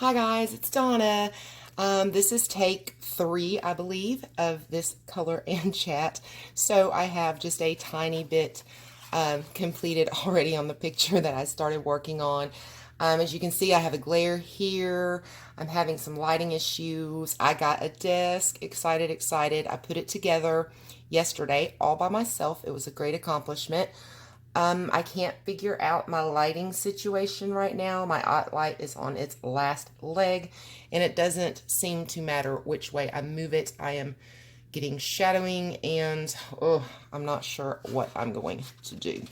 Hi guys, it's Donna. This is take 3, I believe, of this color and chat. So I have just a tiny bit completed already on the picture that I started working on. As you can see, I have a glare here. I'm having some lighting issues. I got a desk. Excited, excited. I put it together yesterday all by myself. It was a great accomplishment. I can't figure out my lighting situation right now. My light is on its last leg, and it doesn't seem to matter which way I move it. I am getting shadowing, and I'm not sure what I'm going to do.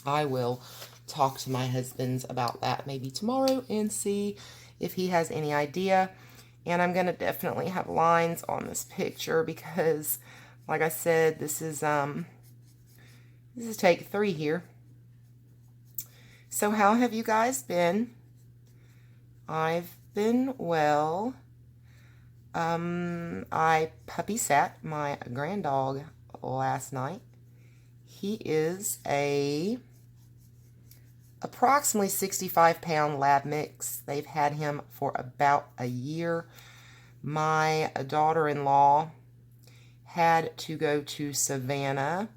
I will talk to my husband about that maybe tomorrow and see if he has any idea. And I'm going to definitely have lines on this picture because, like I said, this is take 3 here. So how have you guys been? I've been well. I puppy sat my grand dog last night. He is a approximately 65-pound lab mix. They've had him for about a year. My daughter-in-law had to go to Savannah.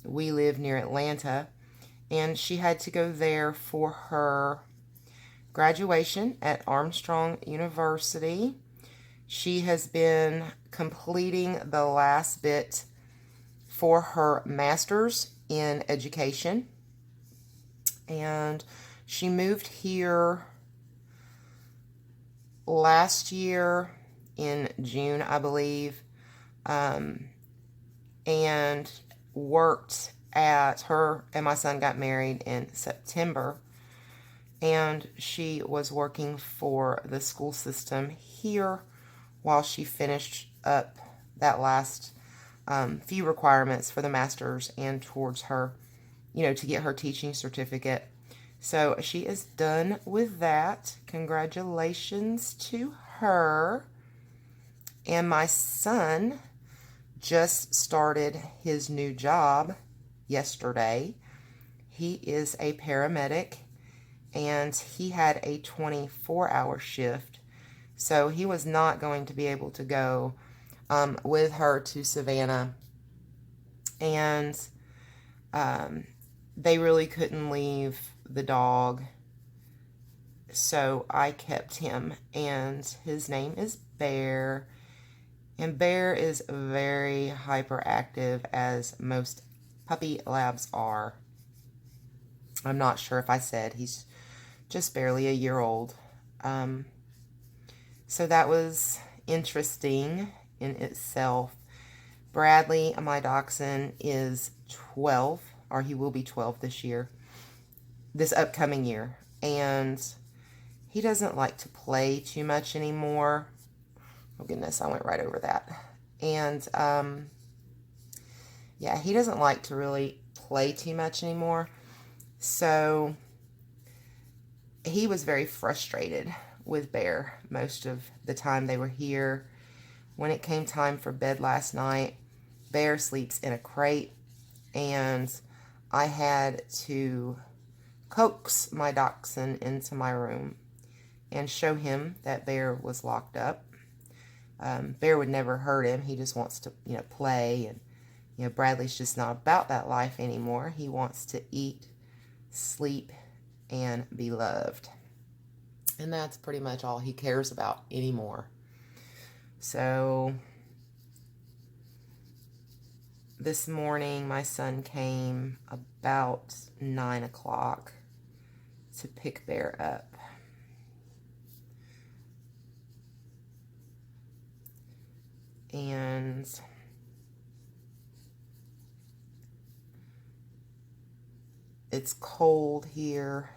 We live near Atlanta, and she had to go there for her graduation at Armstrong University. She has been completing the last bit for her master's in education, and she moved here last year in June, I believe, and worked at her and my son got married in September, and she was working for the school system here while she finished up that last few requirements for the master's and towards her, to get her teaching certificate. So she is done with that. Congratulations to her. And my son just started his new job yesterday. He is a paramedic, and he had a 24-hour shift, so he was not going to be able to go with her to Savannah, and they really couldn't leave the dog, so I kept him, and his name is Bear, and Bear is very hyperactive, as most puppy labs are. I'm not sure if I said he's just barely a year old. So that was interesting in itself. Bradley, my dachshund, is 12, or he will be 12 this upcoming year. And he doesn't like to play too much anymore. Oh goodness, I went right over that. And yeah, he doesn't like to really play too much anymore. So he was very frustrated with Bear most of the time they were here. When it came time for bed last night, Bear sleeps in a crate, and I had to coax my dachshund into my room and show him that Bear was locked up. Bear would never hurt him. He just wants to, play, and Bradley's just not about that life anymore. He wants to eat, sleep, and be loved. And that's pretty much all he cares about anymore. So this morning my son came about 9 o'clock to pick Bear up. And it's cold here,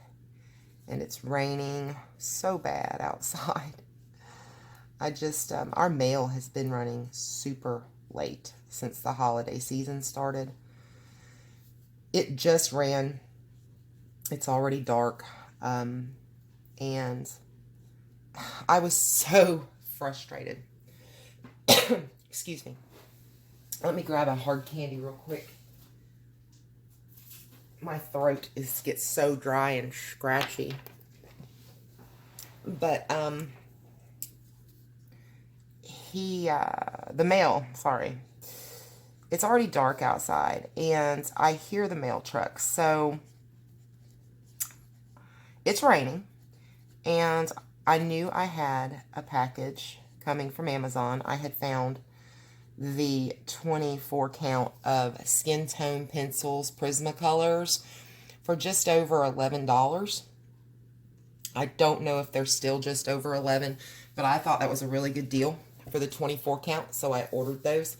and it's raining so bad outside. Our mail has been running super late since the holiday season started. It just ran. It's already dark. And I was so frustrated. Excuse me. Let me grab a hard candy real quick. My throat gets so dry and scratchy. But the mail, sorry, it's already dark outside, and I hear the mail truck. So it's raining, and I knew I had a package coming from Amazon. I had found the 24 count of skin tone pencils, Prismacolors, for just over $11. I don't know if they're still just over 11, but I thought that was a really good deal for the 24 count, so I ordered those,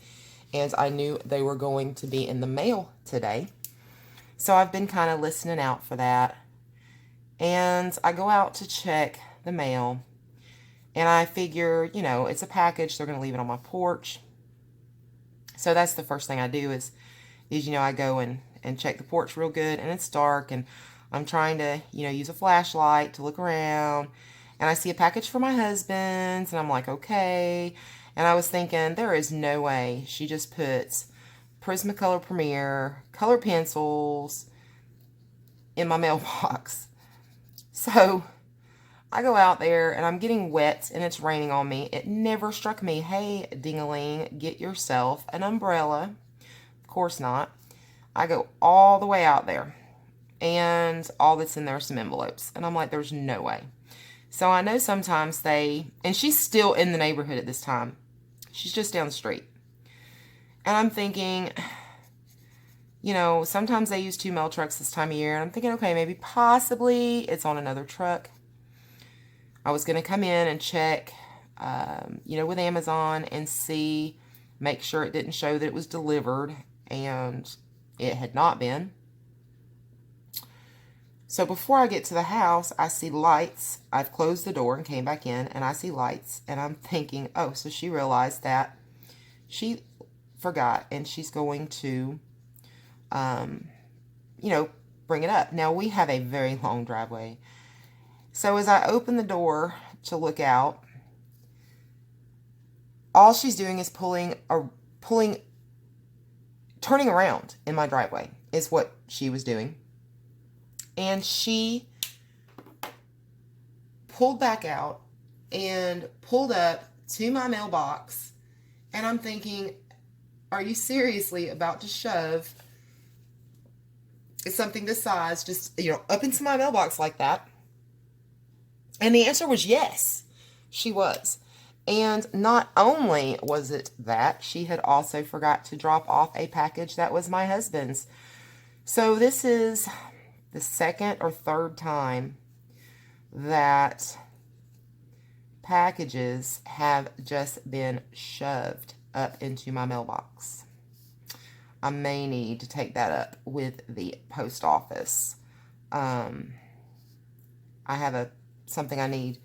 and I knew they were going to be in the mail today. So I've been kind of listening out for that. And I go out to check the mail, and I figure, it's a package. They're going to leave it on my porch. So that's the first thing I do is I go and check the porch real good, and it's dark, and I'm trying to, use a flashlight to look around, and I see a package for my husband's, and I'm like, okay. And I was thinking, there is no way she just puts Prismacolor Premier color pencils in my mailbox. So I go out there, and I'm getting wet, and it's raining on me. It never struck me, hey, ding-a-ling, get yourself an umbrella. Of course not. I go all the way out there, and all that's in there are some envelopes. And I'm like, there's no way. So I know sometimes and she's still in the neighborhood at this time. She's just down the street. And I'm thinking, sometimes they use 2 mail trucks this time of year. And I'm thinking, okay, maybe possibly it's on another truck. I was going to come in and check, with Amazon and make sure it didn't show that it was delivered, and it had not been. So before I get to the house, I see lights. I've closed the door and came back in, and I see lights, and I'm thinking, oh, so she realized that she forgot, and she's going to, bring it up. Now, we have a very long driveway. So as I open the door to look out, all she's doing is turning around in my driveway is what she was doing. And she pulled back out and pulled up to my mailbox. And I'm thinking, are you seriously about to shove something this size just, up into my mailbox like that? And the answer was yes, she was. And not only was it that, she had also forgot to drop off a package that was my husband's. So this is the second or third time that packages have just been shoved up into my mailbox. I may need to take that up with the post office. I have something I need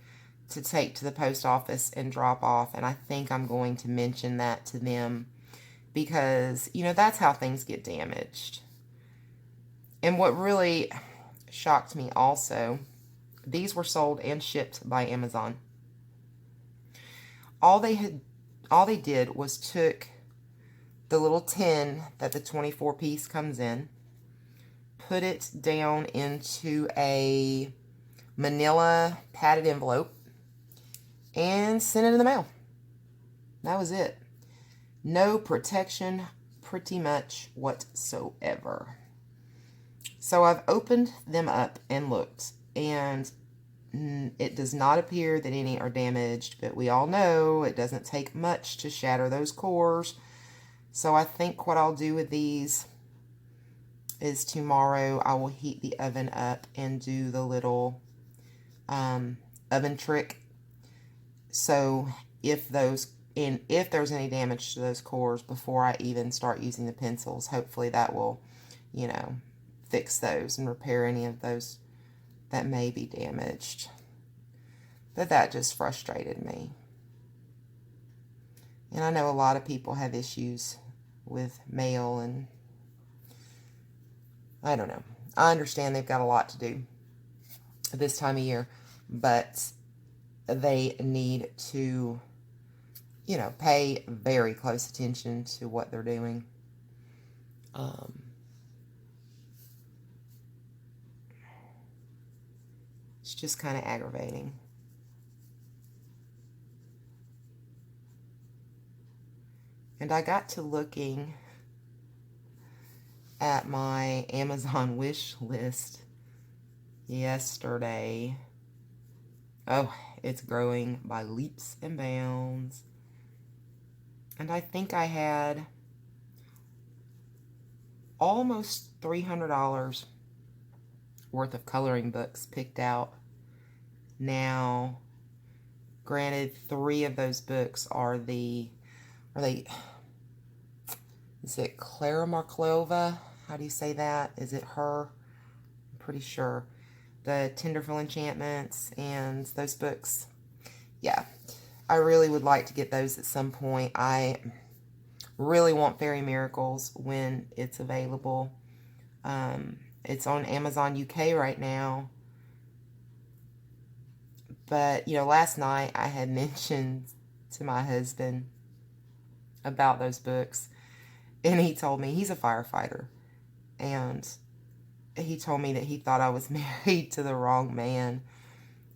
to take to the post office and drop off, and I think I'm going to mention that to them because, that's how things get damaged. And what really shocked me also, these were sold and shipped by Amazon. All they did was took the little tin that the 24 piece comes in, put it down into a manila padded envelope, and sent it in the mail. That was it. No protection pretty much whatsoever. So I've opened them up and looked, and it does not appear that any are damaged, but we all know it doesn't take much to shatter those cores. So I think what I'll do with these is tomorrow I will heat the oven up and do the little oven trick. So if there's any damage to those cores before I even start using the pencils, hopefully that will, fix those and repair any of those that may be damaged. But that just frustrated me. And I know a lot of people have issues with mail, and I don't know. I understand they've got a lot to do this time of year, but they need to, pay very close attention to what they're doing. It's just kind of aggravating. And I got to looking at my Amazon wish list yesterday. Oh, it's growing by leaps and bounds. And I think I had almost $300 worth of coloring books picked out. Now, granted, 3 of those books are is it Clara Marklova? How do you say that? Is it her? I'm pretty sure. The Tenderful Enchantments and those books. Yeah, I really would like to get those at some point. I really want Fairy Miracles when it's available. It's on Amazon UK right now. But, last night I had mentioned to my husband about those books. And he told me he's a firefighter. And he told me that he thought I was married to the wrong man,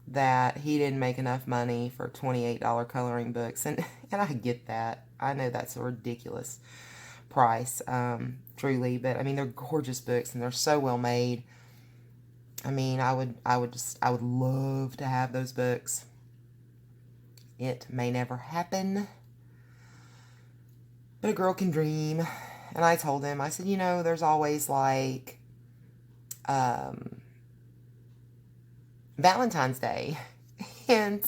that he didn't make enough money for $28 coloring books. And I get that. I know that's a ridiculous price, truly. But, I mean, they're gorgeous books and they're so well made. I mean, I would love to have those books. It may never happen, but a girl can dream. And I told him, I said, there's always like Valentine's Day. And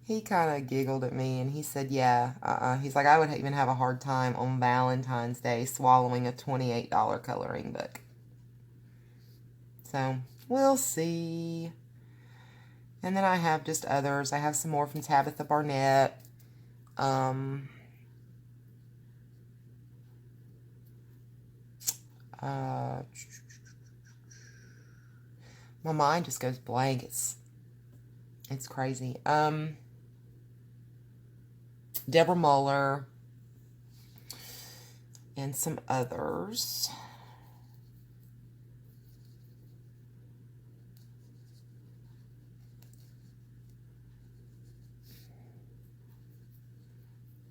he kind of giggled at me and he said, yeah, he's like, I would even have a hard time on Valentine's Day swallowing a $28 coloring book. So, we'll see. And then I have just others. I have some more from Tabitha Barnett. My mind just goes blank. It's crazy. Deborah Muller and some others.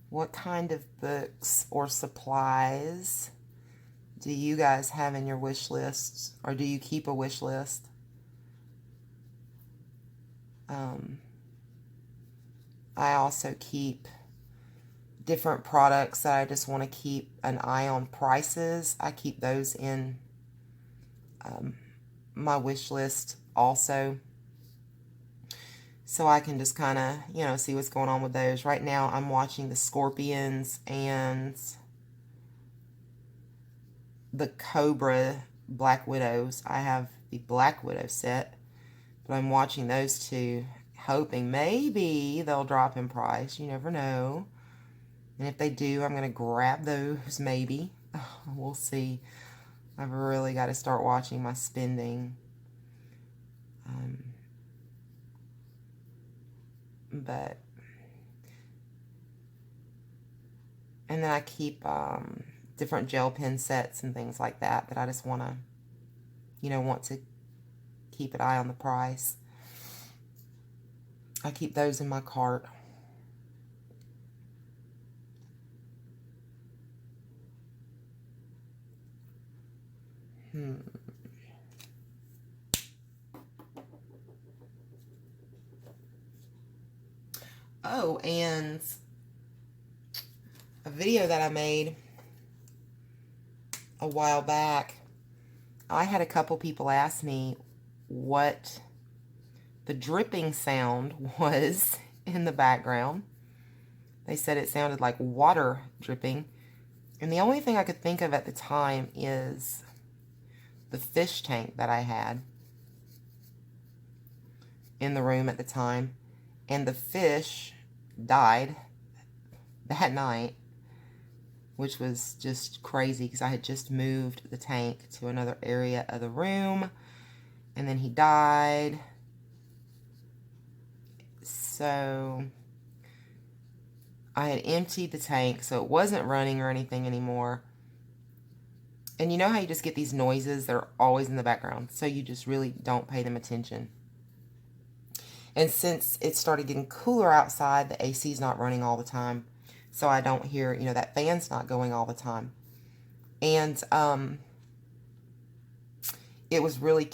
What kind of books or supplies do you guys have in your wish lists? Or do you keep a wish list? I also keep different products that I just want to keep an eye on prices. I keep those in my wish list also. So I can just kind of, see what's going on with those. Right now I'm watching the Scorpions and the Cobra Black Widows. I have the Black Widow set, but I'm watching those two, hoping maybe they'll drop in price. You never know. And if they do, I'm going to grab those, maybe. We'll see. I've really got to start watching my spending. And then I keep different gel pen sets and things like that I just want to keep an eye on the price. I keep those in my cart. Oh, and a video that I made a while back, I had a couple people ask me what the dripping sound was in the background. They said it sounded like water dripping. And the only thing I could think of at the time is the fish tank that I had in the room at the time. And the fish died that night, which was just crazy because I had just moved the tank to another area of the room. And then he died. So I had emptied the tank, so it wasn't running or anything anymore. And you know how you just get these noises that are always in the background, so you just really don't pay them attention. And since it started getting cooler outside, the AC is not running all the time. so I don't hear, that fan's not going all the time. And it was really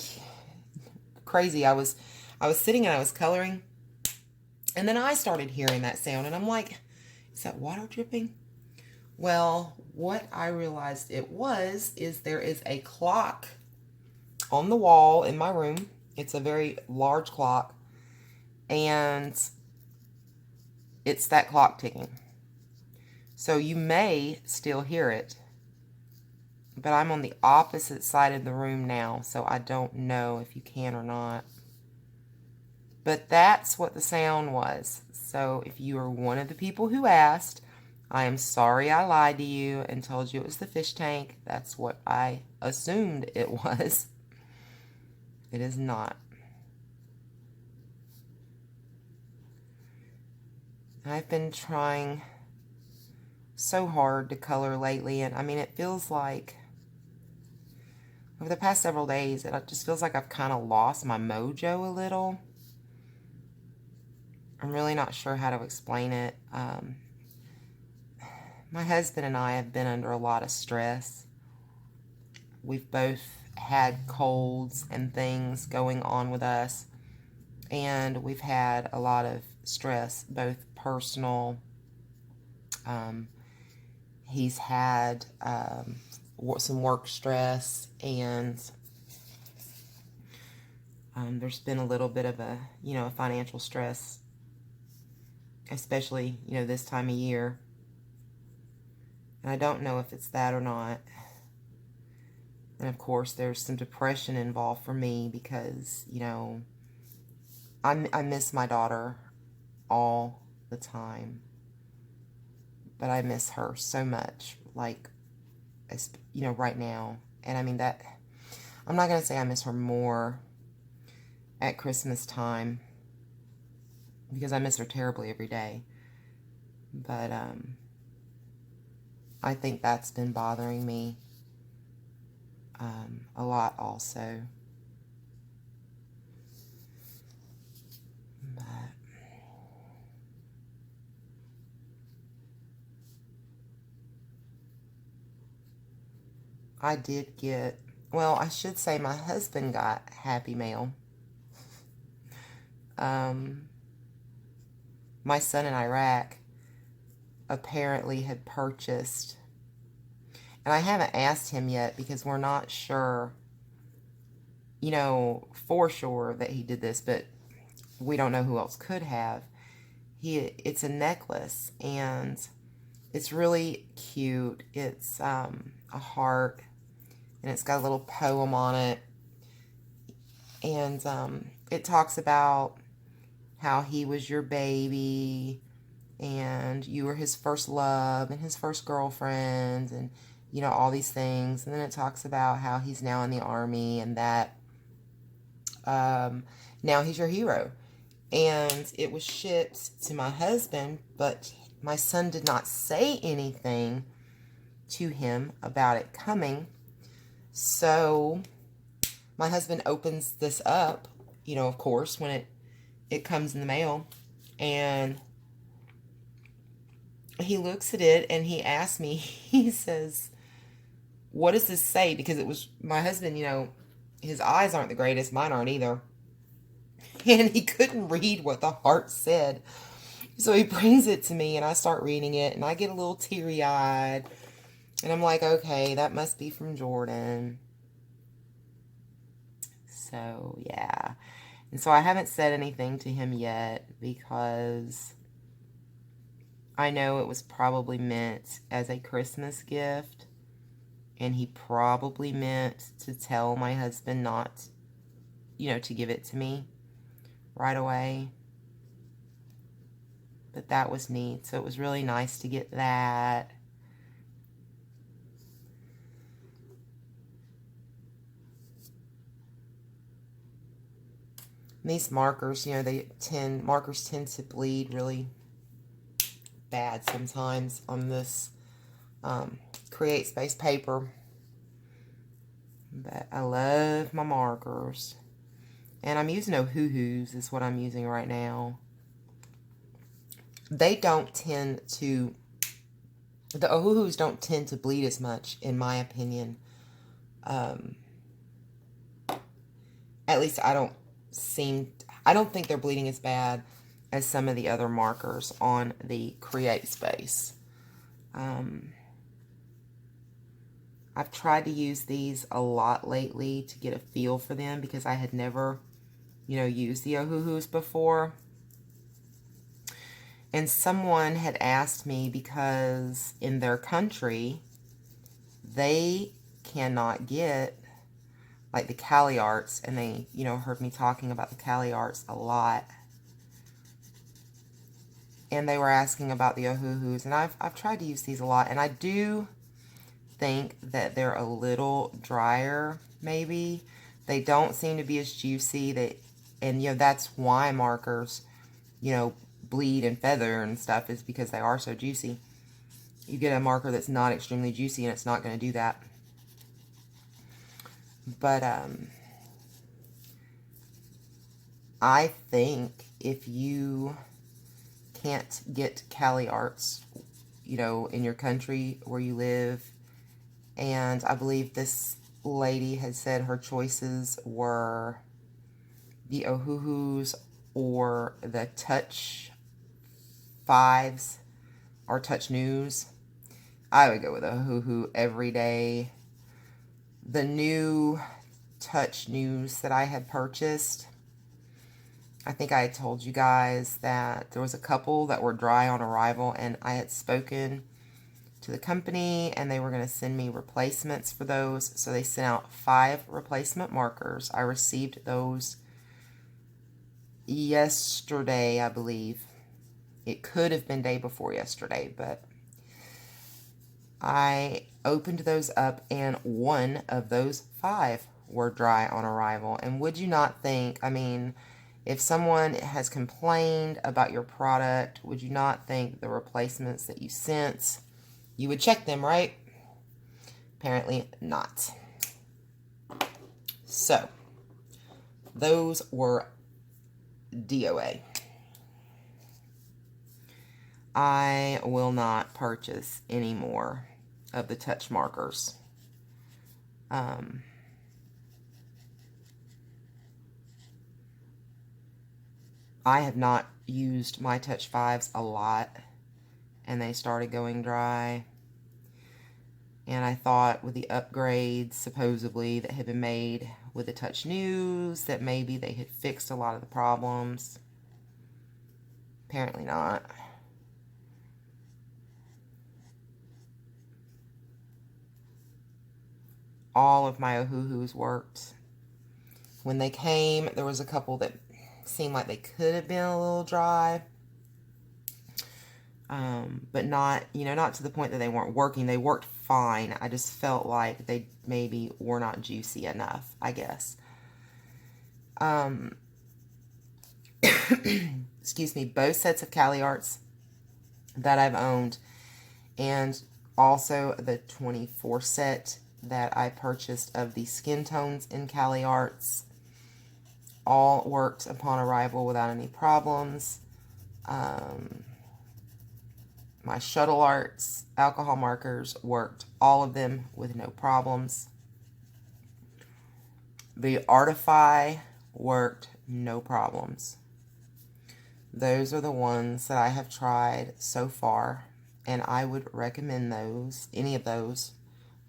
crazy. I was sitting and I was coloring, and then I started hearing that sound, and I'm like, is that water dripping? Well, what I realized it was is there is a clock on the wall in my room. It's a very large clock, and it's that clock ticking. So you may still hear it, but I'm on the opposite side of the room now, so I don't know if you can or not. But that's what the sound was. So if you are one of the people who asked, I am sorry I lied to you and told you it was the fish tank. That's what I assumed it was. It is not. I've been trying so hard to color lately, and I mean, it feels like over the past several days, it just feels like I've kind of lost my mojo a little. I'm really not sure how to explain it. My husband and I have been under a lot of stress. We've both had colds and things going on with us, and we've had a lot of stress, both personal. He's had some work stress, and there's been a little bit of a financial stress, especially this time of year. And I don't know if it's that or not. And of course, there's some depression involved for me because I miss my daughter all the time, but I miss her so much, like, right now. And I mean, that I'm not going to say I miss her more at Christmas time, because I miss her terribly every day. But I think that's been bothering me a lot also. But I did get, well, I should say my husband got Happy Mail. My son in Iraq apparently had purchased, and I haven't asked him yet because we're not sure, for sure that he did this, but we don't know who else could have. It's a necklace, and it's really cute. It's a heart, and it's got a little poem on it, and it talks about how he was your baby, and you were his first love and his first girlfriend, and all these things. And then it talks about how he's now in the Army, and that now he's your hero. And it was shipped to my husband, but my son did not say anything to him about it coming. So my husband opens this up, of course, when it comes in the mail, and he looks at it and he asks me, he says, what does this say? Because it was my husband, his eyes aren't the greatest, mine aren't either. And he couldn't read what the heart said. So he brings it to me, and I start reading it, and I get a little teary-eyed. And I'm like, okay, that must be from Jordan. So, yeah. And so I haven't said anything to him yet because I know it was probably meant as a Christmas gift. And he probably meant to tell my husband not, to give it to me right away. But that was neat. So it was really nice to get that. And these markers, markers tend to bleed really bad sometimes on this Create Space paper. But I love my markers. And I'm using Ohuhus is what I'm using right now. They don't tend to The Ohuhus don't tend to bleed as much, in my opinion. Um, at least I don't think they're bleeding as bad as some of the other markers on the Create Space. I've tried to use these a lot lately to get a feel for them because I had never, used the Ohuhus before. And someone had asked me because in their country, they cannot get like the CaliArts, and they, heard me talking about the CaliArts a lot. And they were asking about the Ohuhus, and I've tried to use these a lot, and I do think that they're a little drier, maybe. They don't seem to be as juicy. And that's why markers, bleed and feather and stuff, is because they are so juicy. You get a marker that's not extremely juicy, and it's not going to do that. But I think if you can't get CaliArts, in your country where you live, and I believe this lady had said her choices were the Ohuhus or the Touch 5s or Touch News. I would go with Ohuhu every day. The new Touch News that I had purchased, I think I had told you guys that there was a couple that were dry on arrival, and I had spoken to the company and they were going to send me replacements for those. So they sent out 5 replacement markers. I received those yesterday, I believe. It could have been day before yesterday, but I opened those up and one of those 5 were dry on arrival. And would you not think, if someone has complained about your product, would you not think the replacements that you sent, you would check them, right? Apparently not. So, those were DOA. I will not purchase any more of the touch markers. I have not used my Touch 5s a lot, and they started going dry. And I thought with the upgrades, supposedly, that had been made with the Touch News, that maybe they had fixed a lot of the problems. Apparently not. All of my Ohuhus worked. When they came, there was a couple that seemed like they could have been a little dry. But not, not to the point that they weren't working. They worked fine. I just felt like they maybe were not juicy enough, I guess. Excuse me, both sets of CaliArts that I've owned, and also the 24 set that I purchased of the skin tones in CaliArts, all worked upon arrival without any problems. My Shuttle Arts alcohol markers worked, all of them, with no problems. The Artify worked, no problems. Those are the ones that I have tried so far, and I would recommend those. Any of those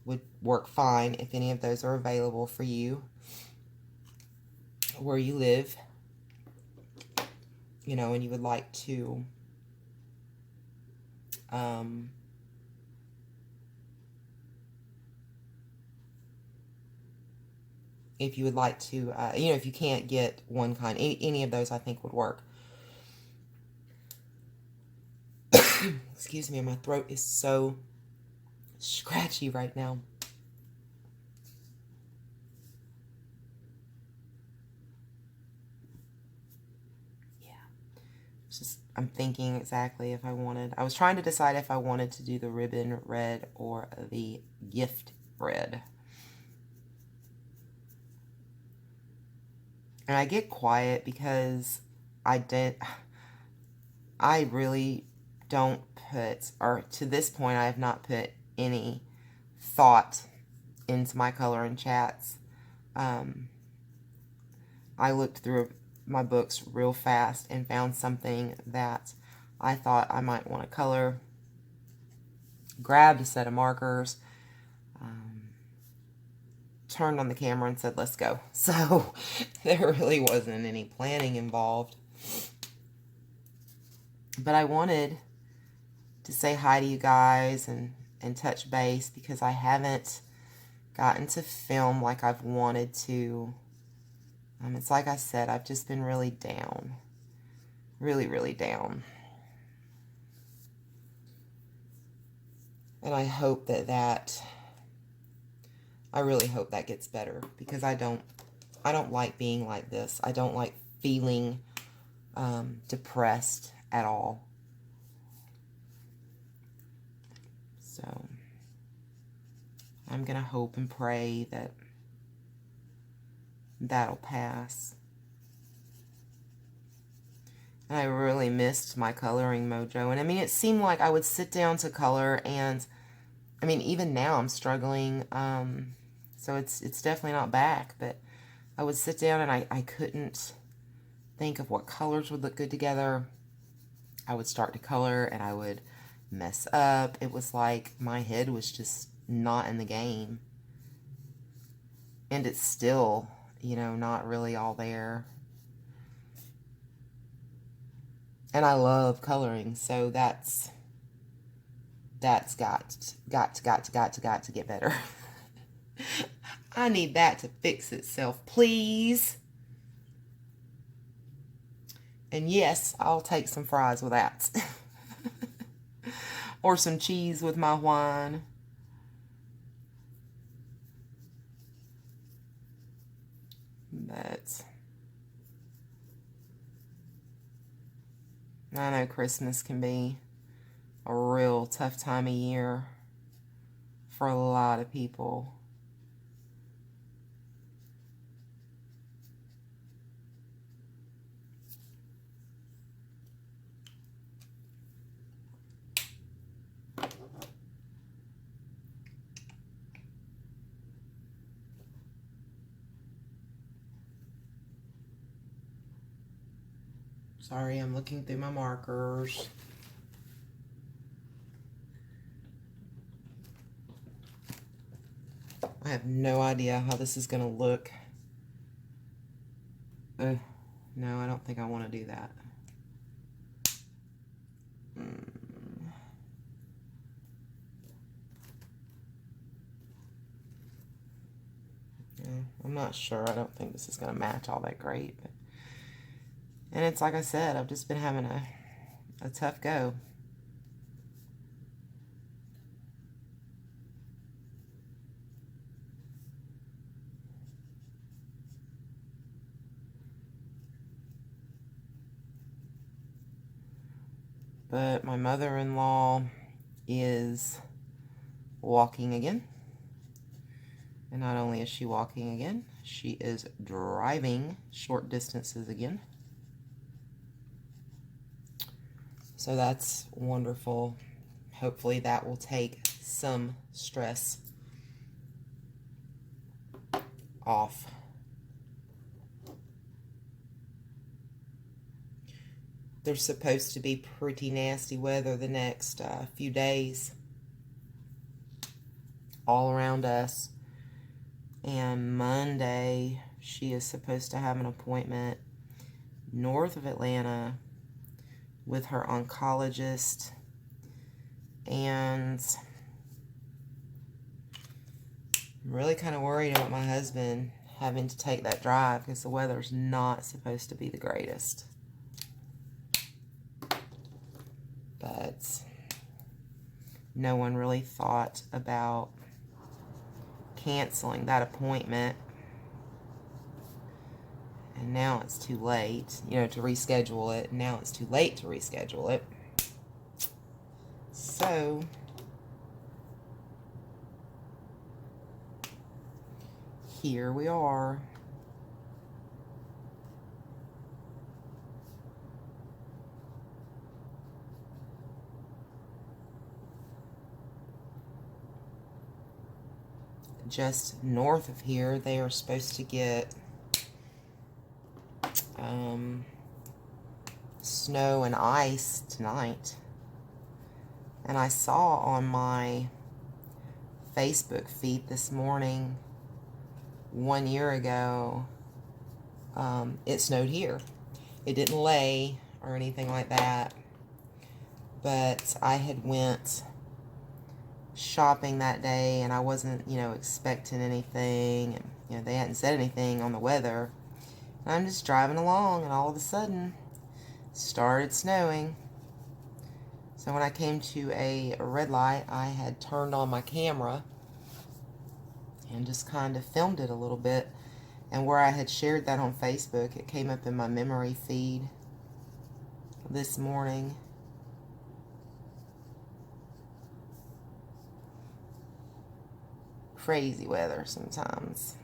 would work fine if any of those are available for you where you live, and you would like to if you would like to, if you can't get one kind, any of those I think would work. Excuse me, my throat is so scratchy right now. Yeah. I'm thinking exactly if I was trying to decide if I wanted to do the ribbon red or the gift red. And I get quiet because I really don't put, or to this point, I have not put any thought into my coloring chats. I looked through my books real fast and found something that I thought I might want to color. Grabbed a set of markers, turned on the camera and said, let's go. So there really wasn't any planning involved. But I wanted to say hi to you guys and touch base because I haven't gotten to film like I've wanted to. It's like I said, I've just been really down. Really, really down. And I hope that I really hope that gets better, because I don't like being like this. I don't like feeling depressed at all. So I'm going to hope and pray that that'll pass. And I really missed my coloring mojo. And I mean, it seemed like I would sit down to color, and I mean, even now I'm struggling. So it's definitely not back, but I would sit down and I couldn't think of what colors would look good together. I would start to color and I would mess up. It was like my head was just not in the game. And it's still, you know, not really all there. And I love coloring, so that's got to get better. I need that to fix itself, please. And yes, I'll take some fries with that. Or some cheese with my wine. But I know Christmas can be a real tough time of year for a lot of people. Sorry, I'm looking through my markers. I have no idea how this is going to look. No, I don't think I want to do that. I'm not sure. I don't think this is going to match all that great. But, and it's like I said, I've just been having a tough go. But my mother-in-law is walking again. And not only is she walking again, she is driving short distances again. So that's wonderful. Hopefully that will take some stress off. There's supposed to be pretty nasty weather the next few days all around us. And Monday, she is supposed to have an appointment north of Atlanta with her oncologist. And I'm really kind of worried about my husband having to take that drive because the weather's not supposed to be the greatest. But no one really thought about canceling that appointment, and now it's too late, you know, to reschedule it. Now it's too late to reschedule it. So here we are. just north of here, they are supposed to get snow and ice tonight. And I saw on my Facebook feed this morning, 1 year ago, it snowed here. It didn't lay or anything like that, but I had went shopping that day, and I wasn't, expecting anything, and, they hadn't said anything on the weather. And I'm just driving along, and all of a sudden, it started snowing. So when I came to a red light, I had turned on my camera and just kind of filmed it a little bit. And where I had shared that on Facebook, it came up in my memory feed this morning. Crazy weather sometimes.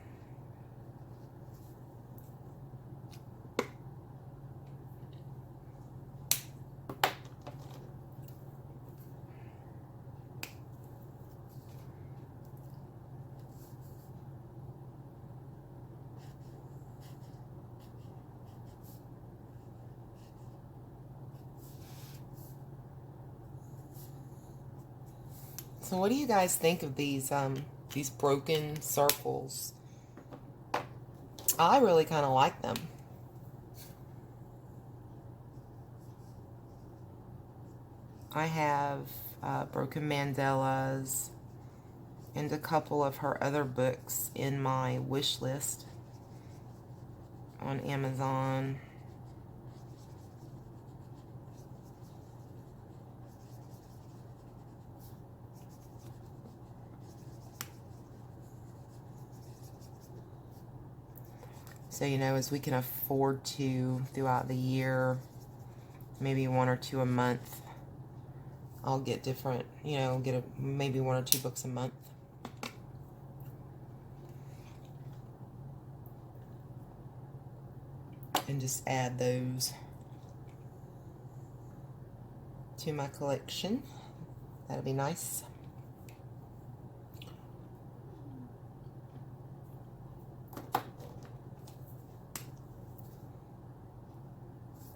So what do you guys think of these broken circles? I really kind of like them. I have Broken Mandalas and a couple of her other books in my wish list on Amazon. So, as we can afford to throughout the year, maybe 1 or 2 a month, I'll get different, maybe 1 or 2 books a month. And just add those to my collection. That'll be nice.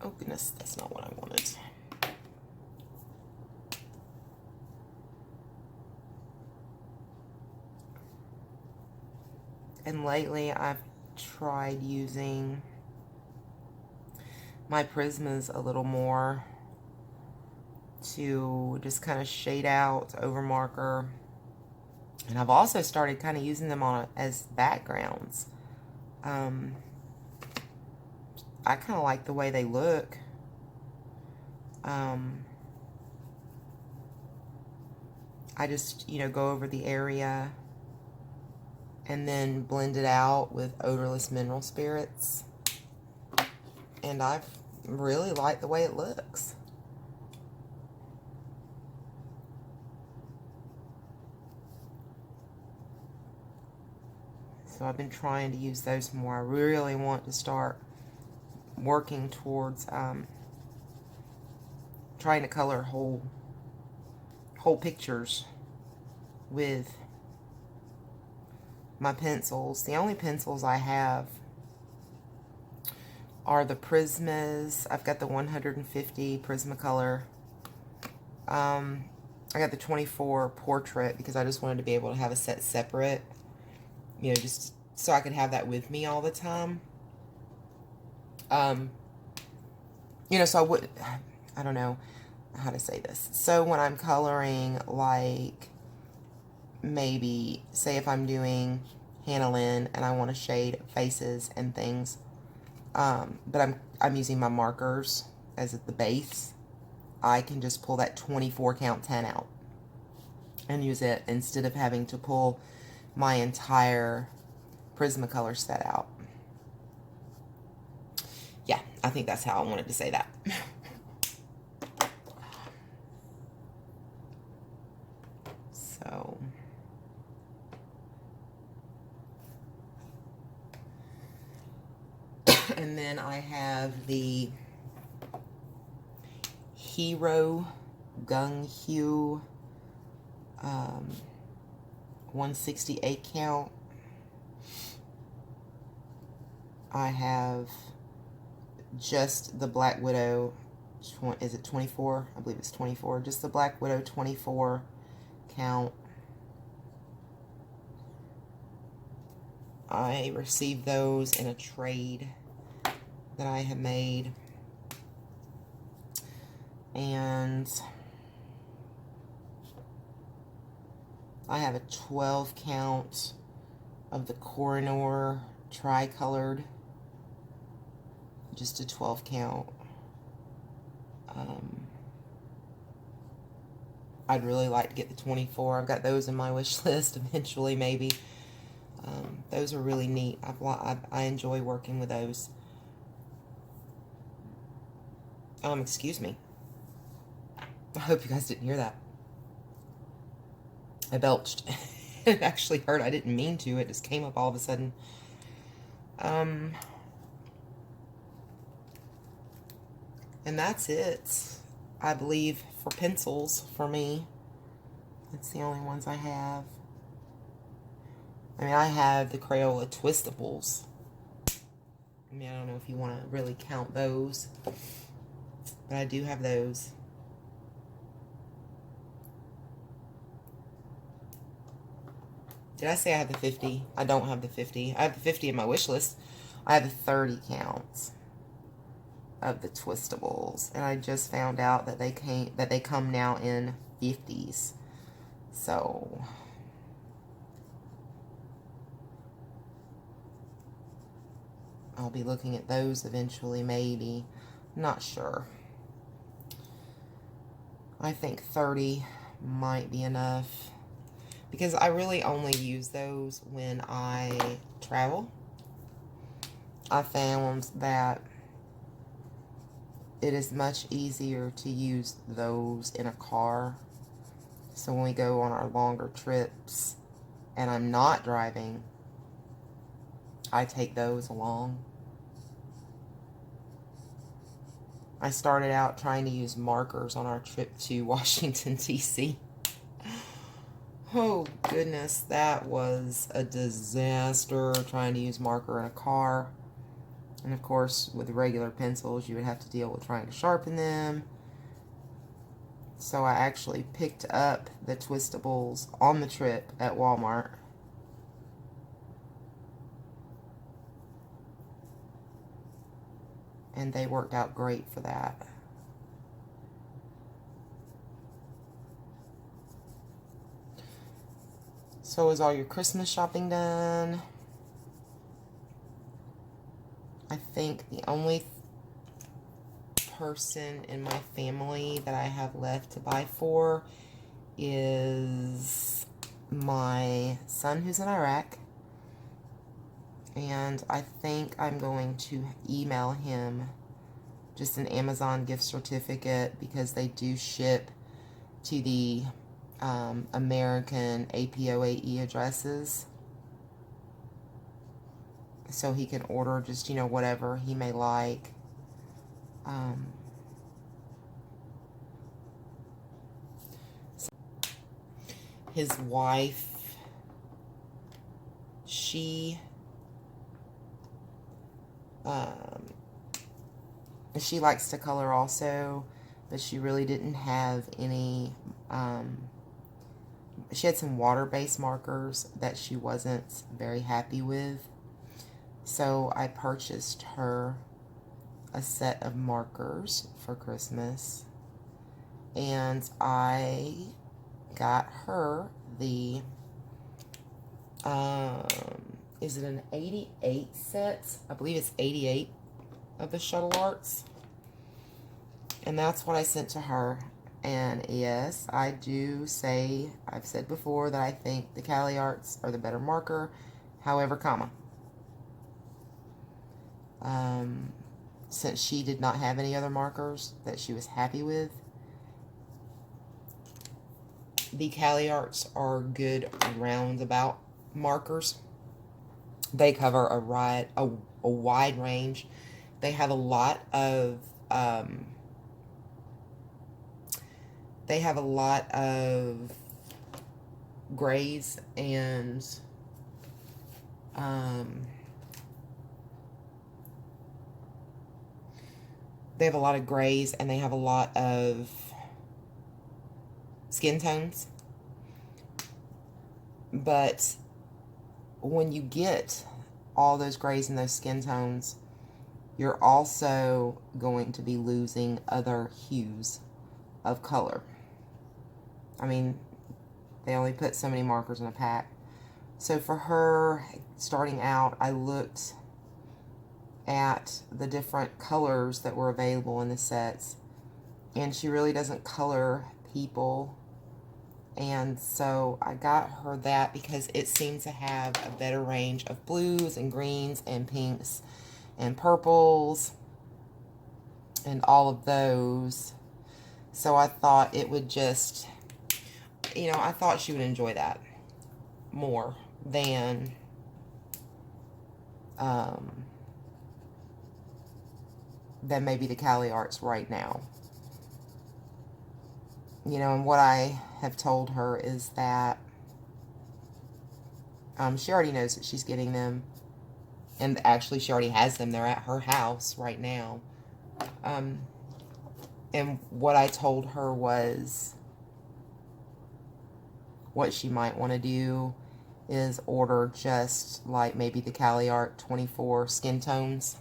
Oh goodness, that's not what I wanted. And lately I've tried using my Prismas a little more to just kind of shade out over marker. And I've also started kind of using them as backgrounds. I kind of like the way they look. I just, go over the area and then blend it out with odorless mineral spirits. And I've really liked the way it looks. So I've been trying to use those more. I really want to start working towards trying to color whole pictures with my pencils. The only pencils I have are the Prismas. I've got the 150 Prismacolor. I got the 24 Portrait because I just wanted to be able to have a set separate, just so I could have that with me all the time. So I would, I don't know how to say this. So when I'm coloring, like, maybe, say if I'm doing Hannah Lynn and I want to shade faces and things, but I'm using my markers as the base, I can just pull that 24 count 10 out and use it instead of having to pull my entire Prismacolor set out. Yeah, I think that's how I wanted to say that. So, and then I have the Hero Gung Hu 168 count. I have just the Black Widow, is it 24? I believe it's 24. Just the Black Widow 24 count. I received those in a trade that I had made. And I have a 12 count of the Kohinoor tri-colored. Just a 12 count. I'd really like to get the 24. I've got those in my wish list eventually, maybe. Those are really neat. I enjoy working with those. Excuse me. I hope you guys didn't hear that. I belched. It actually hurt. I didn't mean to. It just came up all of a sudden. And that's it, I believe, for pencils for me. That's the only ones I have. I mean, I have the Crayola Twistables. I mean, I don't know if you want to really count those, but I do have those. Did I say I have the 50? I don't have the 50. I have the 50 in my wish list. I have the 30 counts of the Twistables, and I just found out that they come now in 50s. So I'll be looking at those eventually, maybe. Not sure. I think 30 might be enough, because I really only use those when I travel. I found that it is much easier to use those in a car. So when we go on our longer trips and I'm not driving, I take those along. I started out trying to use markers on our trip to Washington, D.C. Oh, goodness, that was a disaster, trying to use marker in a car. And, of course, with regular pencils, you would have to deal with trying to sharpen them. So I actually picked up the Twistables on the trip at Walmart. And they worked out great for that. So is all your Christmas shopping done? I think the only person in my family that I have left to buy for is my son who's in Iraq. And I think I'm going to email him just an Amazon gift certificate, because they do ship to the American APOAE addresses. So he can order just, you know, whatever he may like. His wife, she likes to color also, but she really didn't have any, she had some water-based markers that she wasn't very happy with. So I purchased her a set of markers for Christmas, and I got her the, is it an 88 set? I believe it's 88 of the Shuttle Arts. And that's what I sent to her. And yes, I do say, I've said before that I think the Cali Arts are the better marker. However, since she did not have any other markers that she was happy with, the Cali Arts are good roundabout markers. They cover a wide range. They have a lot of grays and they have a lot of grays and they have a lot of skin tones. But when you get all those grays and those skin tones, you're also going to be losing other hues of color. I mean, they only put so many markers in a pack. So for her, starting out, I looked at the different colors that were available in the sets, and she really doesn't color people. And so I got her that because it seems to have a better range of blues and greens and pinks and purples and all of those. So I thought it would just, you know, I thought she would enjoy that more than maybe the Cali Arts right now. You know, and what I have told her is that she already knows that she's getting them. And actually, she already has them. They're at her house right now. And what I told her was what she might want to do is order just like maybe the Cali Art 24 skin tones.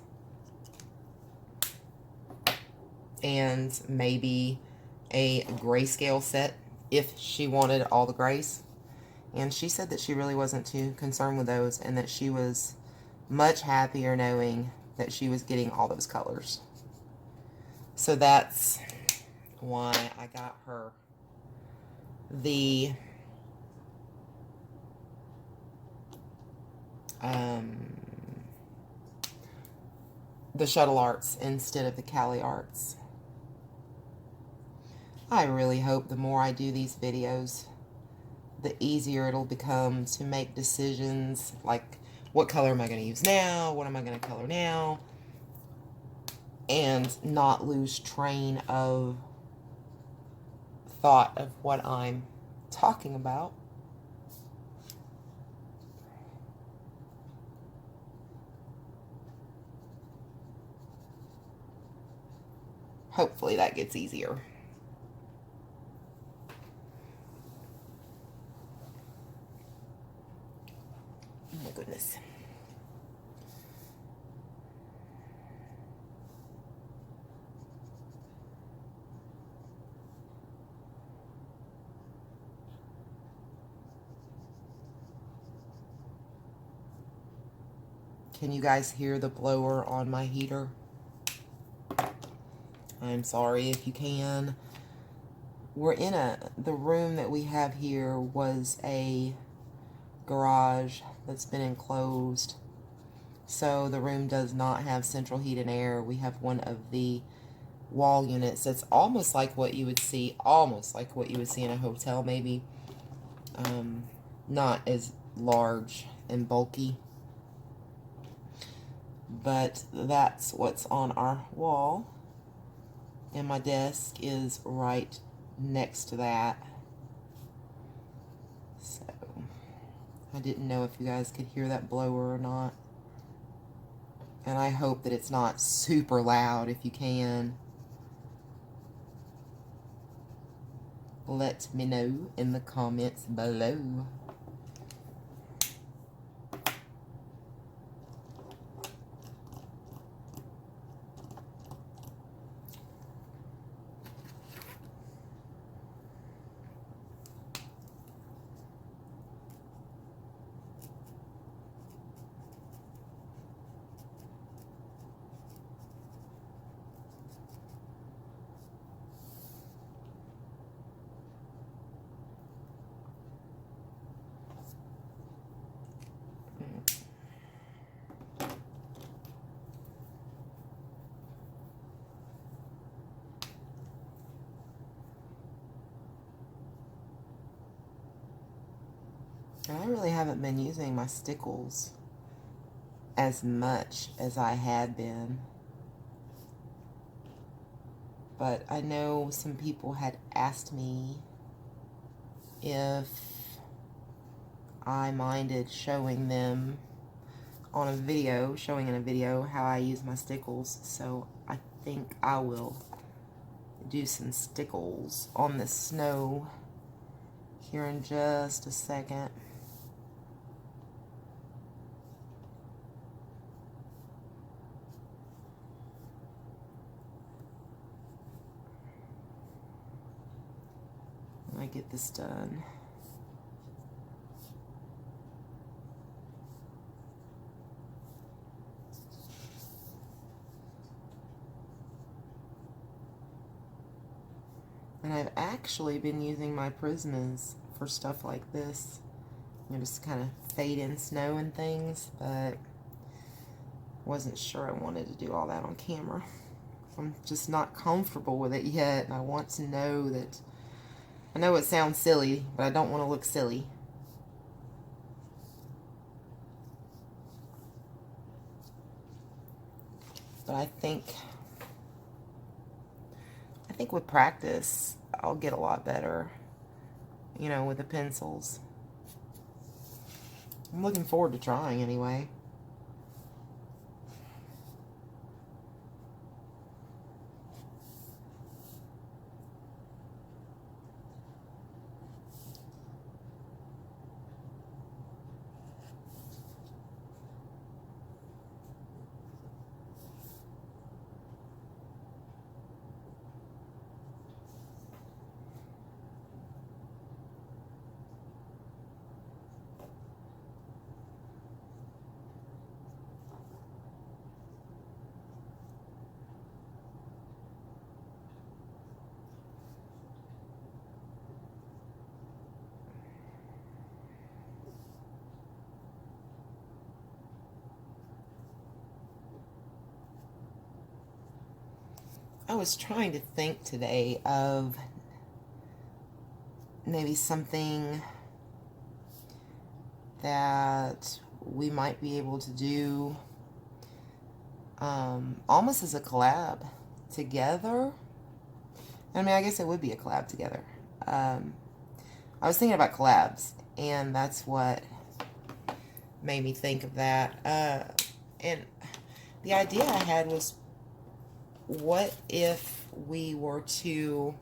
And maybe a grayscale set if she wanted all the grays. And she said that she really wasn't too concerned with those and that she was much happier knowing that she was getting all those colors. So that's why I got her the Shuttle Arts instead of the Cali Arts. I really hope the more I do these videos, the easier it'll become to make decisions like what color am I going to use now, what am I going to color now, and not lose train of thought of what I'm talking about. Hopefully that gets easier. Oh my goodness. Can you guys hear the blower on my heater? I'm sorry if you can. We're in the room that we have here was a garage that's been enclosed. So the room does not have central heat and air. We have one of the wall units that's almost like what you would see, in a hotel maybe. Not as large and bulky. But that's what's on our wall. And my desk is right next to that. So, I didn't know if you guys could hear that blower or not. And I hope that it's not super loud. If you can, let me know in the comments below. I really haven't been using my stickles as much as I had been. But I know some people had asked me if I minded showing them on a video, showing in a video how I use my stickles. So I think I will do some stickles on the snow here in just a second. When I get this done. And I've actually been using my Prismas for stuff like this. You know, just kind of fade in snow and things, but wasn't sure I wanted to do all that on camera. I'm just not comfortable with it yet, and I want to know that, I know it sounds silly, but I don't want to look silly. But I think with practice, I'll get a lot better, you know, with the pencils. I'm looking forward to trying anyway. I was trying to think today of maybe something that we might be able to do almost as a collab together. I mean, I guess it would be a collab together. I was thinking about collabs, and that's what made me think of that. And the idea I had was, what if we were to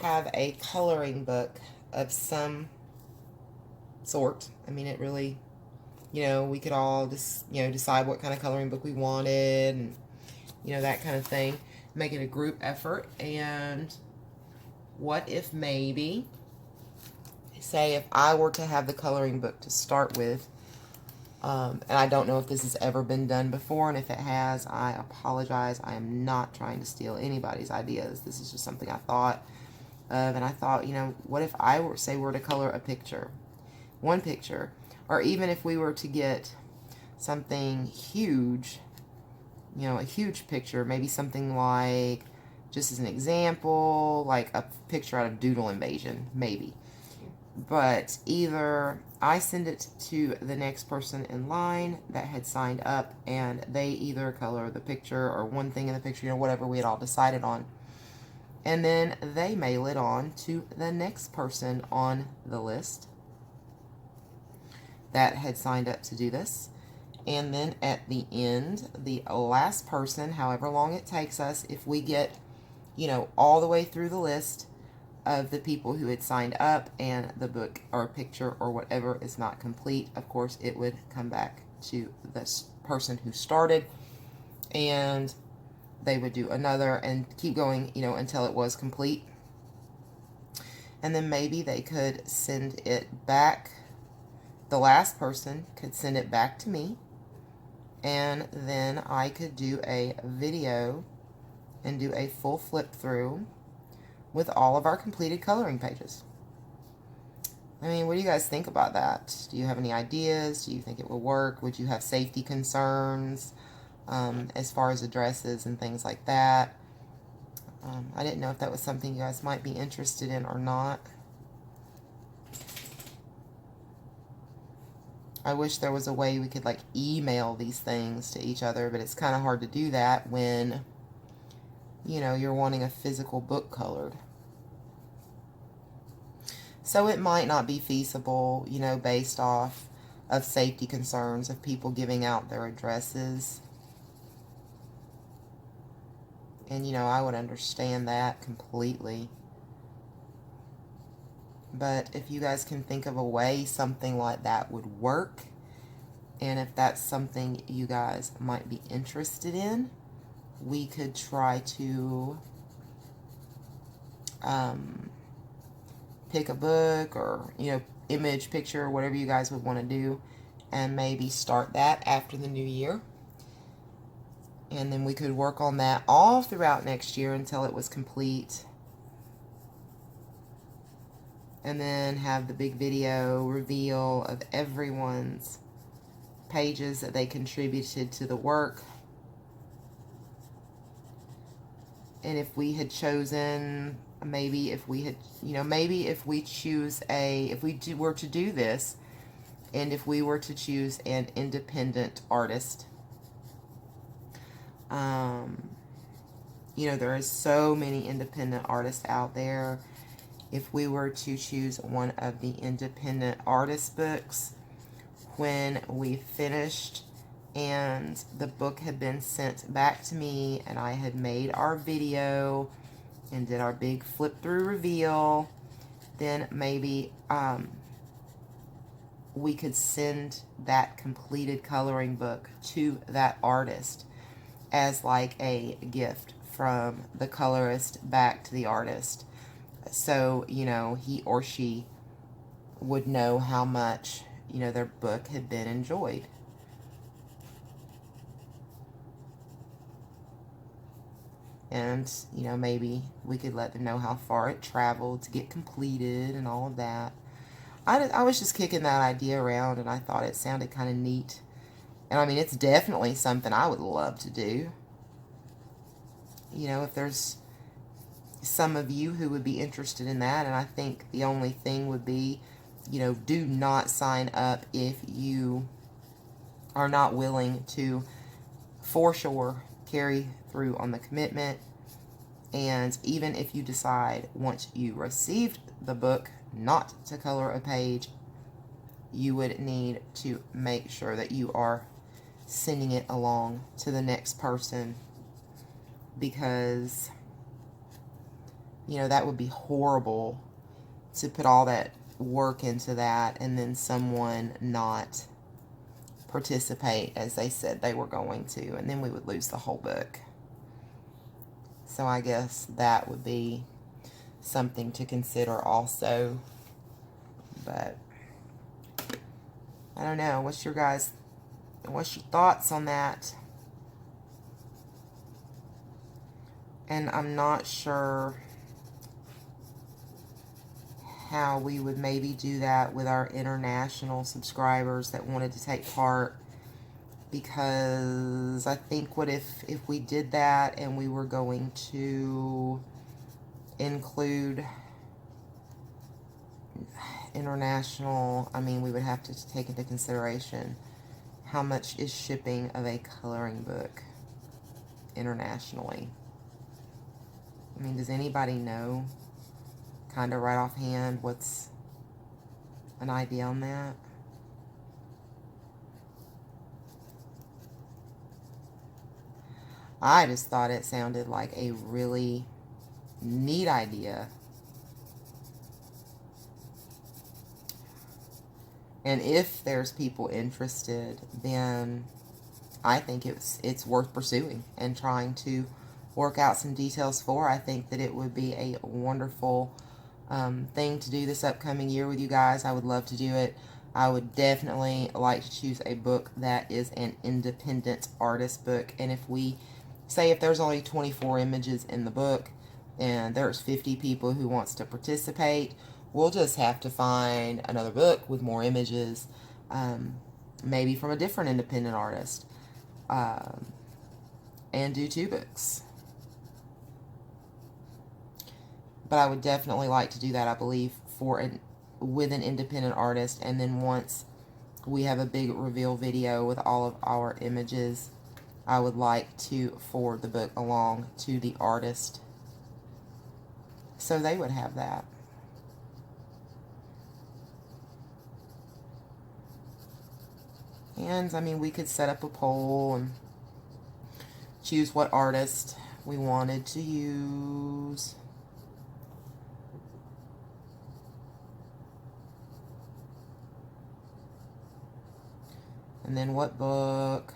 have a coloring book of some sort? I mean, it really, you know, we could all just, you know, decide what kind of coloring book we wanted, and, you know, that kind of thing. Make it a group effort. And what if maybe, say, if I were to have the coloring book to start with, and I don't know if this has ever been done before, and if it has, I apologize. I am not trying to steal anybody's ideas. This is just something I thought of, and I thought, you know, what if I were, say, were to color a picture, one picture, or even if we were to get something huge, you know, a huge picture, maybe something like, just as an example, like a picture out of Doodle Invasion, maybe. But either I send it to the next person in line that had signed up, and they either color the picture or one thing in the picture, you know, whatever we had all decided on. And then they mail it on to the next person on the list that had signed up to do this. And then at the end, the last person, however long it takes us, if we get, you know, all the way through the list of the people who had signed up and the book or picture or whatever is not complete, of course, it would come back to this person who started, and they would do another and keep going, you know, until it was complete. And then maybe they could send it back. The last person could send it back to me, and then I could do a video and do a full flip through with all of our completed coloring pages. I mean, what do you guys think about that? Do you have any ideas? Do you think it will work? Would you have safety concerns as far as addresses and things like that? I didn't know if that was something you guys might be interested in or not. I wish there was a way we could like email these things to each other, but it's kind of hard to do that when, you know, you're wanting a physical book colored. So it might not be feasible, you know, based off of safety concerns of people giving out their addresses. And, you know, I would understand that completely. But if you guys can think of a way something like that would work, and if that's something you guys might be interested in, we could try to pick a book or, you know, image, picture, whatever you guys would want to do, and maybe start that after the new year. And then we could work on that all throughout next year until it was complete. And then have the big video reveal of everyone's pages that they contributed to the work. And if we had chosen, maybe if we had, you know, maybe if we choose if we were to do this, and if we were to choose an independent artist, you know, there is so many independent artists out there. If we were to choose one of the independent artist books, when we finished and the book had been sent back to me and I had made our video and did our big flip through reveal, then maybe we could send that completed coloring book to that artist as like a gift from the colorist back to the artist. So, you know, he or she would know how much, you know, their book had been enjoyed. And, you know, maybe we could let them know how far it traveled to get completed and all of that. I was just kicking that idea around, and I thought it sounded kind of neat. And, I mean, it's definitely something I would love to do. You know, if there's some of you who would be interested in that, and I think the only thing would be, you know, do not sign up if you are not willing to, for sure, carry through on the commitment. And even if you decide once you received the book not to color a page, you would need to make sure that you are sending it along to the next person, because, you know, that would be horrible to put all that work into that and then someone not participate as they said they were going to, and then we would lose the whole book. So I guess that would be something to consider also. But I don't know, what's your thoughts on that? And I'm not sure how we would maybe do that with our international subscribers that wanted to take part, because I think what if we did that and we were going to include international, I mean, we would have to take into consideration how much is shipping of a coloring book internationally. I mean, does anybody know, kind of right offhand, what's an idea on that? I just thought it sounded like a really neat idea. And if there's people interested, then I think it's worth pursuing and trying to work out some details for. I think that it would be a wonderful thing to do this upcoming year with you guys. I would love to do it. I would definitely like to choose a book that is an independent artist book. And if we say if there's only 24 images in the book and there's 50 people who wants to participate, we'll just have to find another book with more images, maybe from a different independent artist, and do 2 books. But I would definitely like to do that, I believe, with an independent artist. And then once we have a big reveal video with all of our images, I would like to forward the book along to the artist so they would have that. And, I mean, we could set up a poll and choose what artist we wanted to use. And then what book.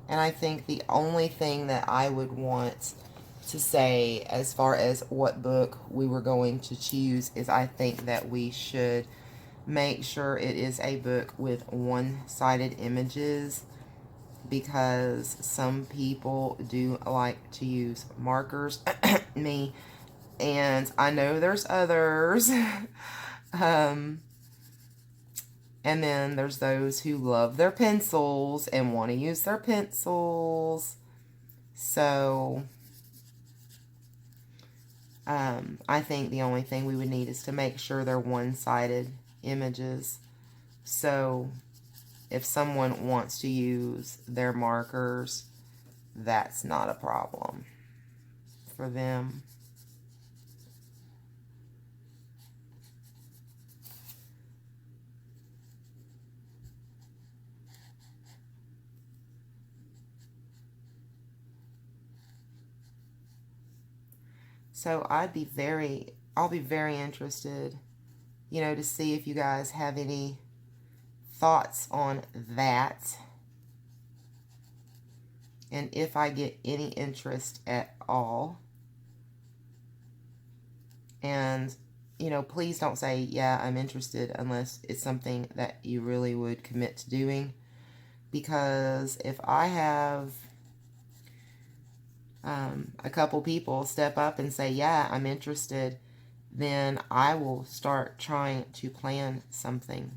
And I think the only thing that I would want to say as far as what book we were going to choose is I think that we should make sure it is a book with one-sided images, because some people do like to use markers. Me. And I know there's others. And then there's those who love their pencils and want to use their pencils. So, I think the only thing we would need is to make sure they're one-sided images. So, if someone wants to use their markers, that's not a problem for them. So I'll be very interested, to see if you guys have any thoughts on that. And if I get any interest at all. And, please don't say, yeah, I'm interested, unless it's something that you really would commit to doing. Because if I have a couple people step up and say, yeah, I'm interested, then I will start trying to plan something.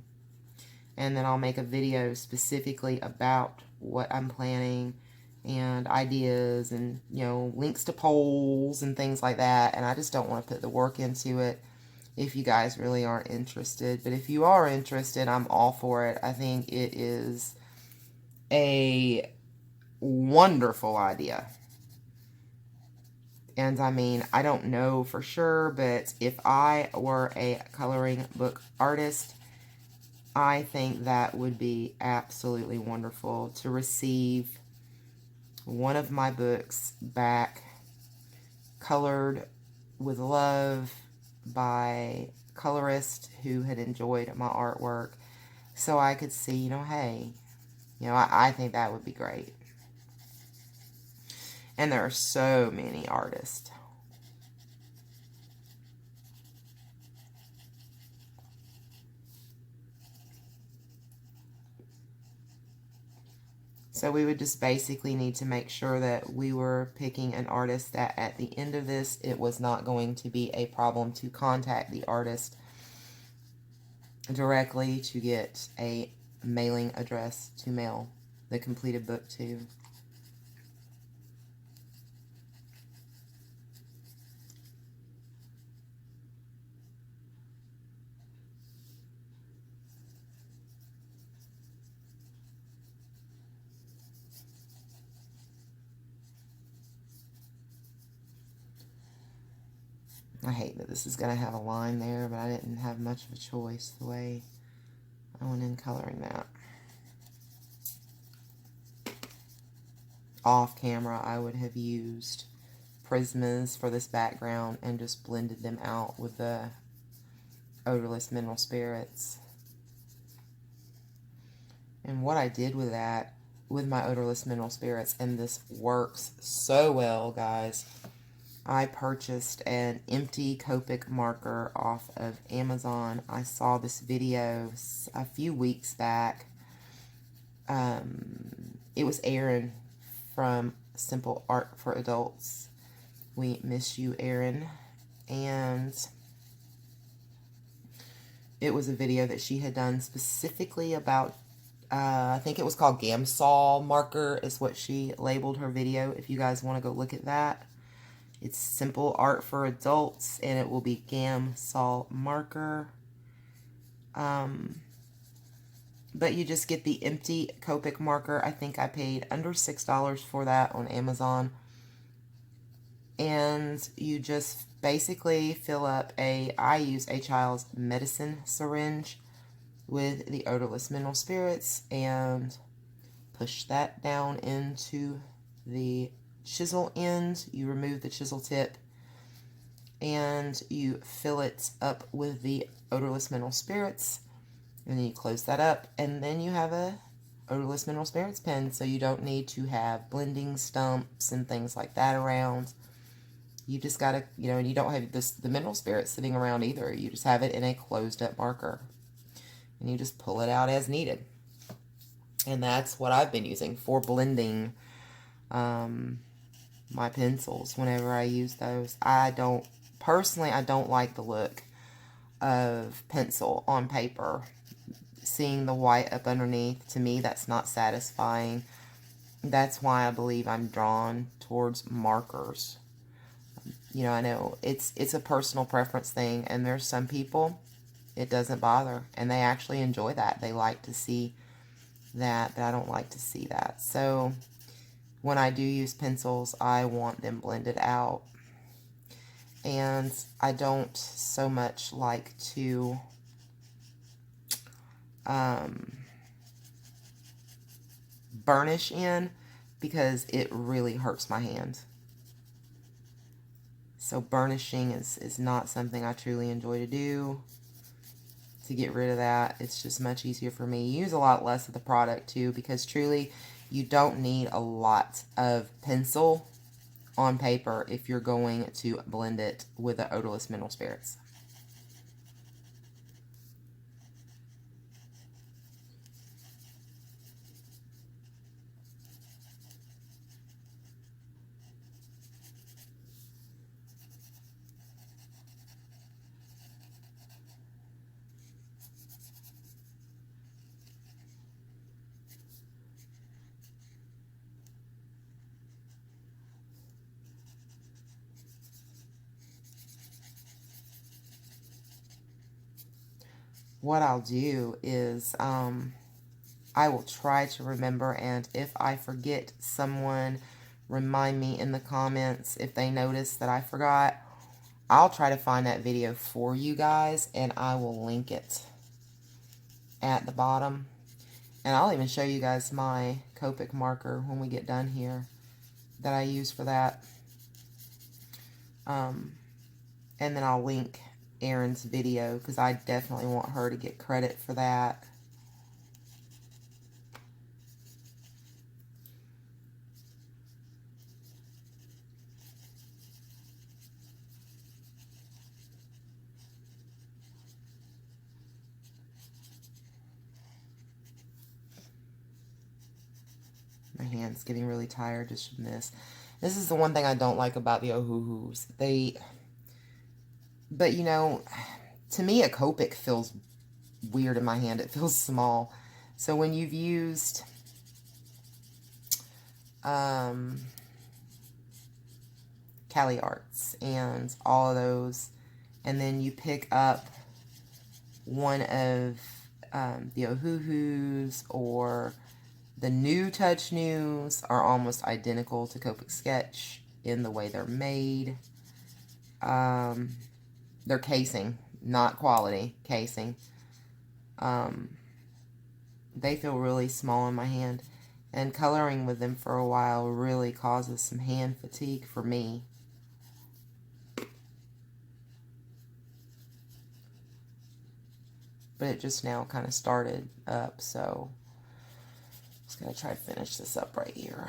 And then I'll make a video specifically about what I'm planning and ideas and, links to polls and things like that. And I just don't want to put the work into it if you guys really aren't interested. But if you are interested, I'm all for it. I think it is a wonderful idea. And I mean, I don't know for sure, but if I were a coloring book artist, I think that would be absolutely wonderful to receive one of my books back, colored with love by a colorist who had enjoyed my artwork, so I could see, hey, I think that would be great. And there are so many artists. So we would just basically need to make sure that we were picking an artist that at the end of this, it was not going to be a problem to contact the artist directly to get a mailing address to mail the completed book to. I hate that this is going to have a line there, but I didn't have much of a choice the way I went in coloring that. Off camera, I would have used Prismas for this background and just blended them out with the Odorless Mineral Spirits. And what I did with that, with my Odorless Mineral Spirits, and this works so well, guys, I purchased an empty Copic marker off of Amazon. I saw this video a few weeks back. It was Erin from Simple Art for Adults. We miss you, Erin. And it was a video that she had done specifically about, I think it was called Gamsol marker is what she labeled her video, if you guys want to go look at that. It's Simple Art for Adults, and it will be Gamsol marker. But you just get the empty Copic marker. I think I paid under $6 for that on Amazon. And you just basically fill up I use a child's medicine syringe with the odorless mineral spirits and push that down into the chisel end. You remove the chisel tip and you fill it up with the odorless mineral spirits, and then you close that up, and then you have a odorless mineral spirits pen. So you don't need to have blending stumps and things like that around. You just gotta, and you don't have the mineral spirits sitting around either. You just have it in a closed up marker, and you just pull it out as needed. And that's what I've been using for blending my pencils whenever I use those. Personally, I don't like the look of pencil on paper. Seeing the white up underneath, to me, that's not satisfying. That's why I believe I'm drawn towards markers. I know it's a personal preference thing, and there's some people it doesn't bother, and they actually enjoy that. They like to see that, but I don't like to see that. So when I do use pencils, I want them blended out. And I don't so much like to burnish in, because it really hurts my hand. So burnishing is not something I truly enjoy to do. To get rid of that, it's just much easier for me. Use a lot less of the product too, because truly you don't need a lot of pencil on paper if you're going to blend it with the odorless mineral spirits. What I'll do is I will try to remember, and if I forget, someone remind me in the comments if they notice that I forgot. I'll try to find that video for you guys, and I will link it at the bottom. And I'll even show you guys my Copic marker when we get done here that I use for that. And then I'll link Erin's video, because I definitely want her to get credit for that. My hand's getting really tired just from this. This is the one thing I don't like about the Ohuhus. But to me a Copic feels weird in my hand. It feels small. So when you've used Cali Arts and all of those, and then you pick up one of the Ohuhus, or the new Touch News, are almost identical to Copic Sketch in the way they're made. They're casing, not quality, casing. They feel really small in my hand, and coloring with them for a while really causes some hand fatigue for me. But it just now kind of started up, so just gotta try to finish this up right here.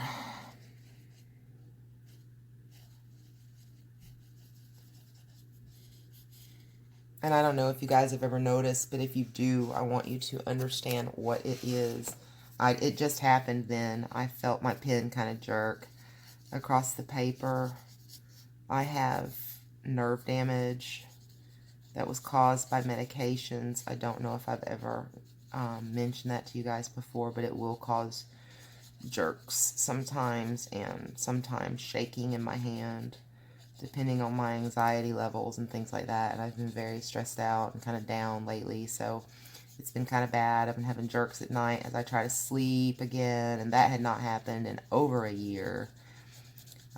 And I don't know if you guys have ever noticed, but if you do, I want you to understand what it is. It just happened then. I felt my pen kind of jerk across the paper. I have nerve damage that was caused by medications. I don't know if I've ever mentioned that to you guys before, but it will cause jerks sometimes, and sometimes shaking in my hand, depending on my anxiety levels and things like that. And I've been very stressed out and kind of down lately, so it's been kind of bad. I've been having jerks at night as I try to sleep again, and that had not happened in over a year.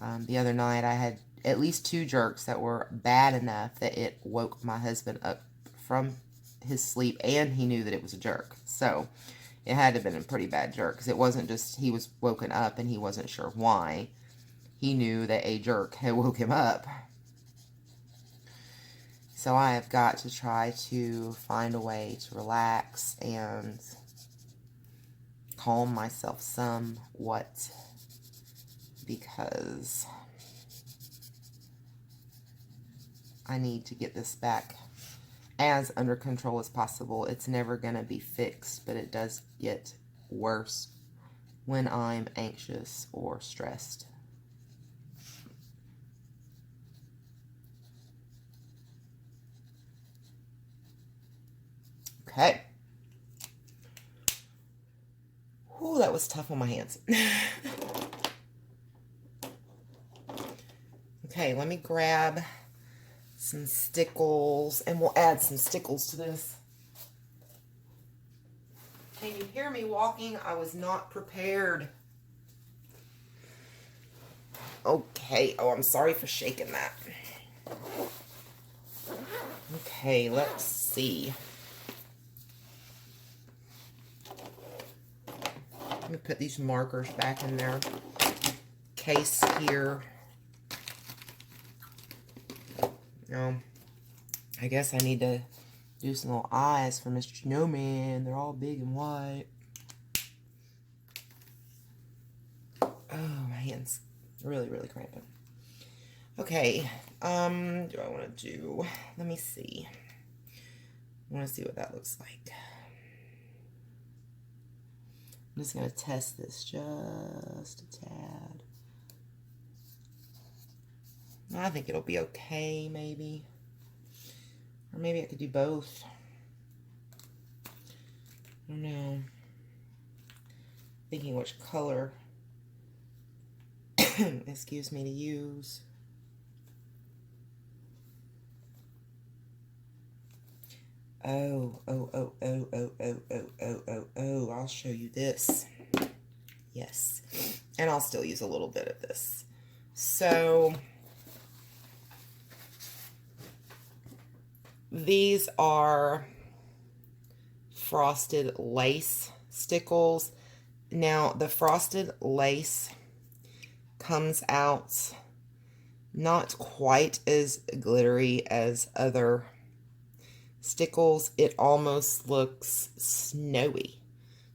The other night I had at least 2 jerks that were bad enough that it woke my husband up from his sleep, and he knew that it was a jerk. So it had to have been a pretty bad jerk, because it wasn't just he was woken up and he wasn't sure why. He knew that a jerk had woke him up. So I have got to try to find a way to relax and calm myself somewhat, because I need to get this back as under control as possible. It's never going to be fixed, but it does get worse when I'm anxious or stressed. Okay. Ooh, that was tough on my hands. Okay, let me grab some stickles, and we'll add some stickles to this. Can you hear me walking? I was not prepared. Okay. Oh, I'm sorry for shaking that. Okay, let's see. Let me put these markers back in their case here. I guess I need to do some little eyes for Mr. Snowman. They're all big and white. Oh, my hand's really, really cramping. Okay, do I want to do, let me see. I want to see what that looks like. I'm just going to test this just a tad. I think it'll be okay, maybe. Or maybe I could do both. I don't know. Thinking which color, excuse me, to use. Oh, I'll show you this. Yes. And I'll still use a little bit of this. So these are frosted lace stickles. Now, the frosted lace comes out not quite as glittery as other stickles. It almost looks snowy.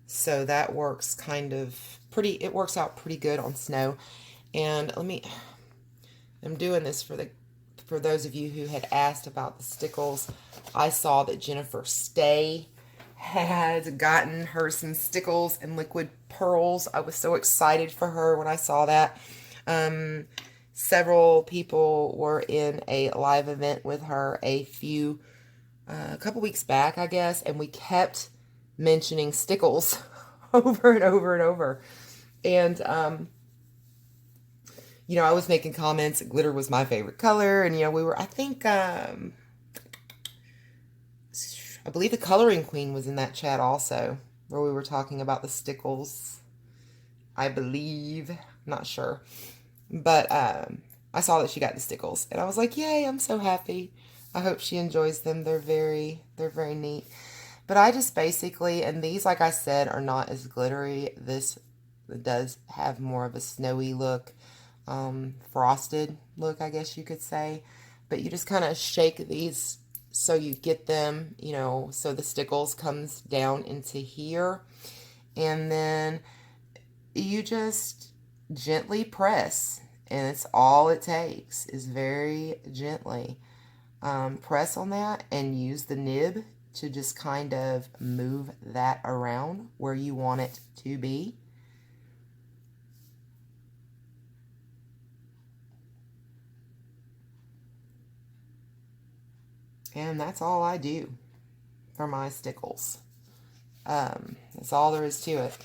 So that works kind of pretty, it works out pretty good on snow. And I'm doing this for those of you who had asked about the stickles. I saw that Jennifer Stay had gotten her some stickles and liquid pearls. I was so excited for her when I saw that. Several people were in a live event with her a couple weeks back, I guess, and we kept mentioning stickles over and over and over. And, you know, I was making comments. Glitter was my favorite color. And, you know, we were, I think, I believe the Coloring Queen was in that chat also, where we were talking about the stickles. I believe. I'm not sure. But I saw that she got the stickles. And I was like, yay, I'm so happy. I hope she enjoys them. They're very neat. But I just basically, and these, like I said, are not as glittery. This does have more of a snowy look, frosted look, I guess you could say. But you just kind of shake these so you get them, you know, so the stickles comes down into here. And then you just gently press. And it's all it takes is very gently. Press on that and use the nib to just kind of move that around where you want it to be. And that's all I do for my stickles. That's all there is to it.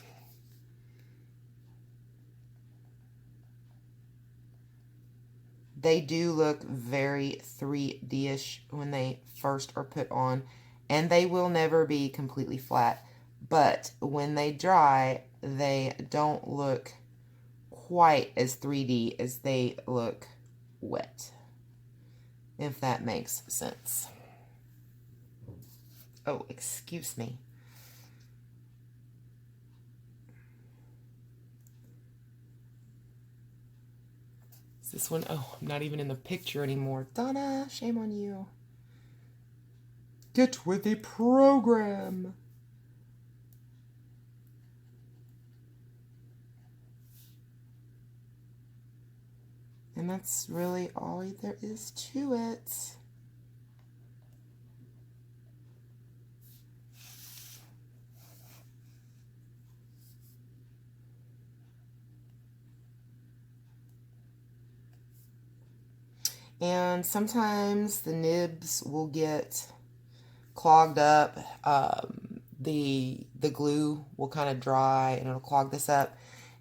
They do look very 3D-ish when they first are put on, and they will never be completely flat. But when they dry, they don't look quite as 3D as they look wet, if that makes sense. Oh, excuse me. Is this one? Oh, I'm not even in the picture anymore. Donna, shame on you. Get with the program. And that's really all there is to it. And sometimes the nibs will get clogged up. The glue will kind of dry and it'll clog this up.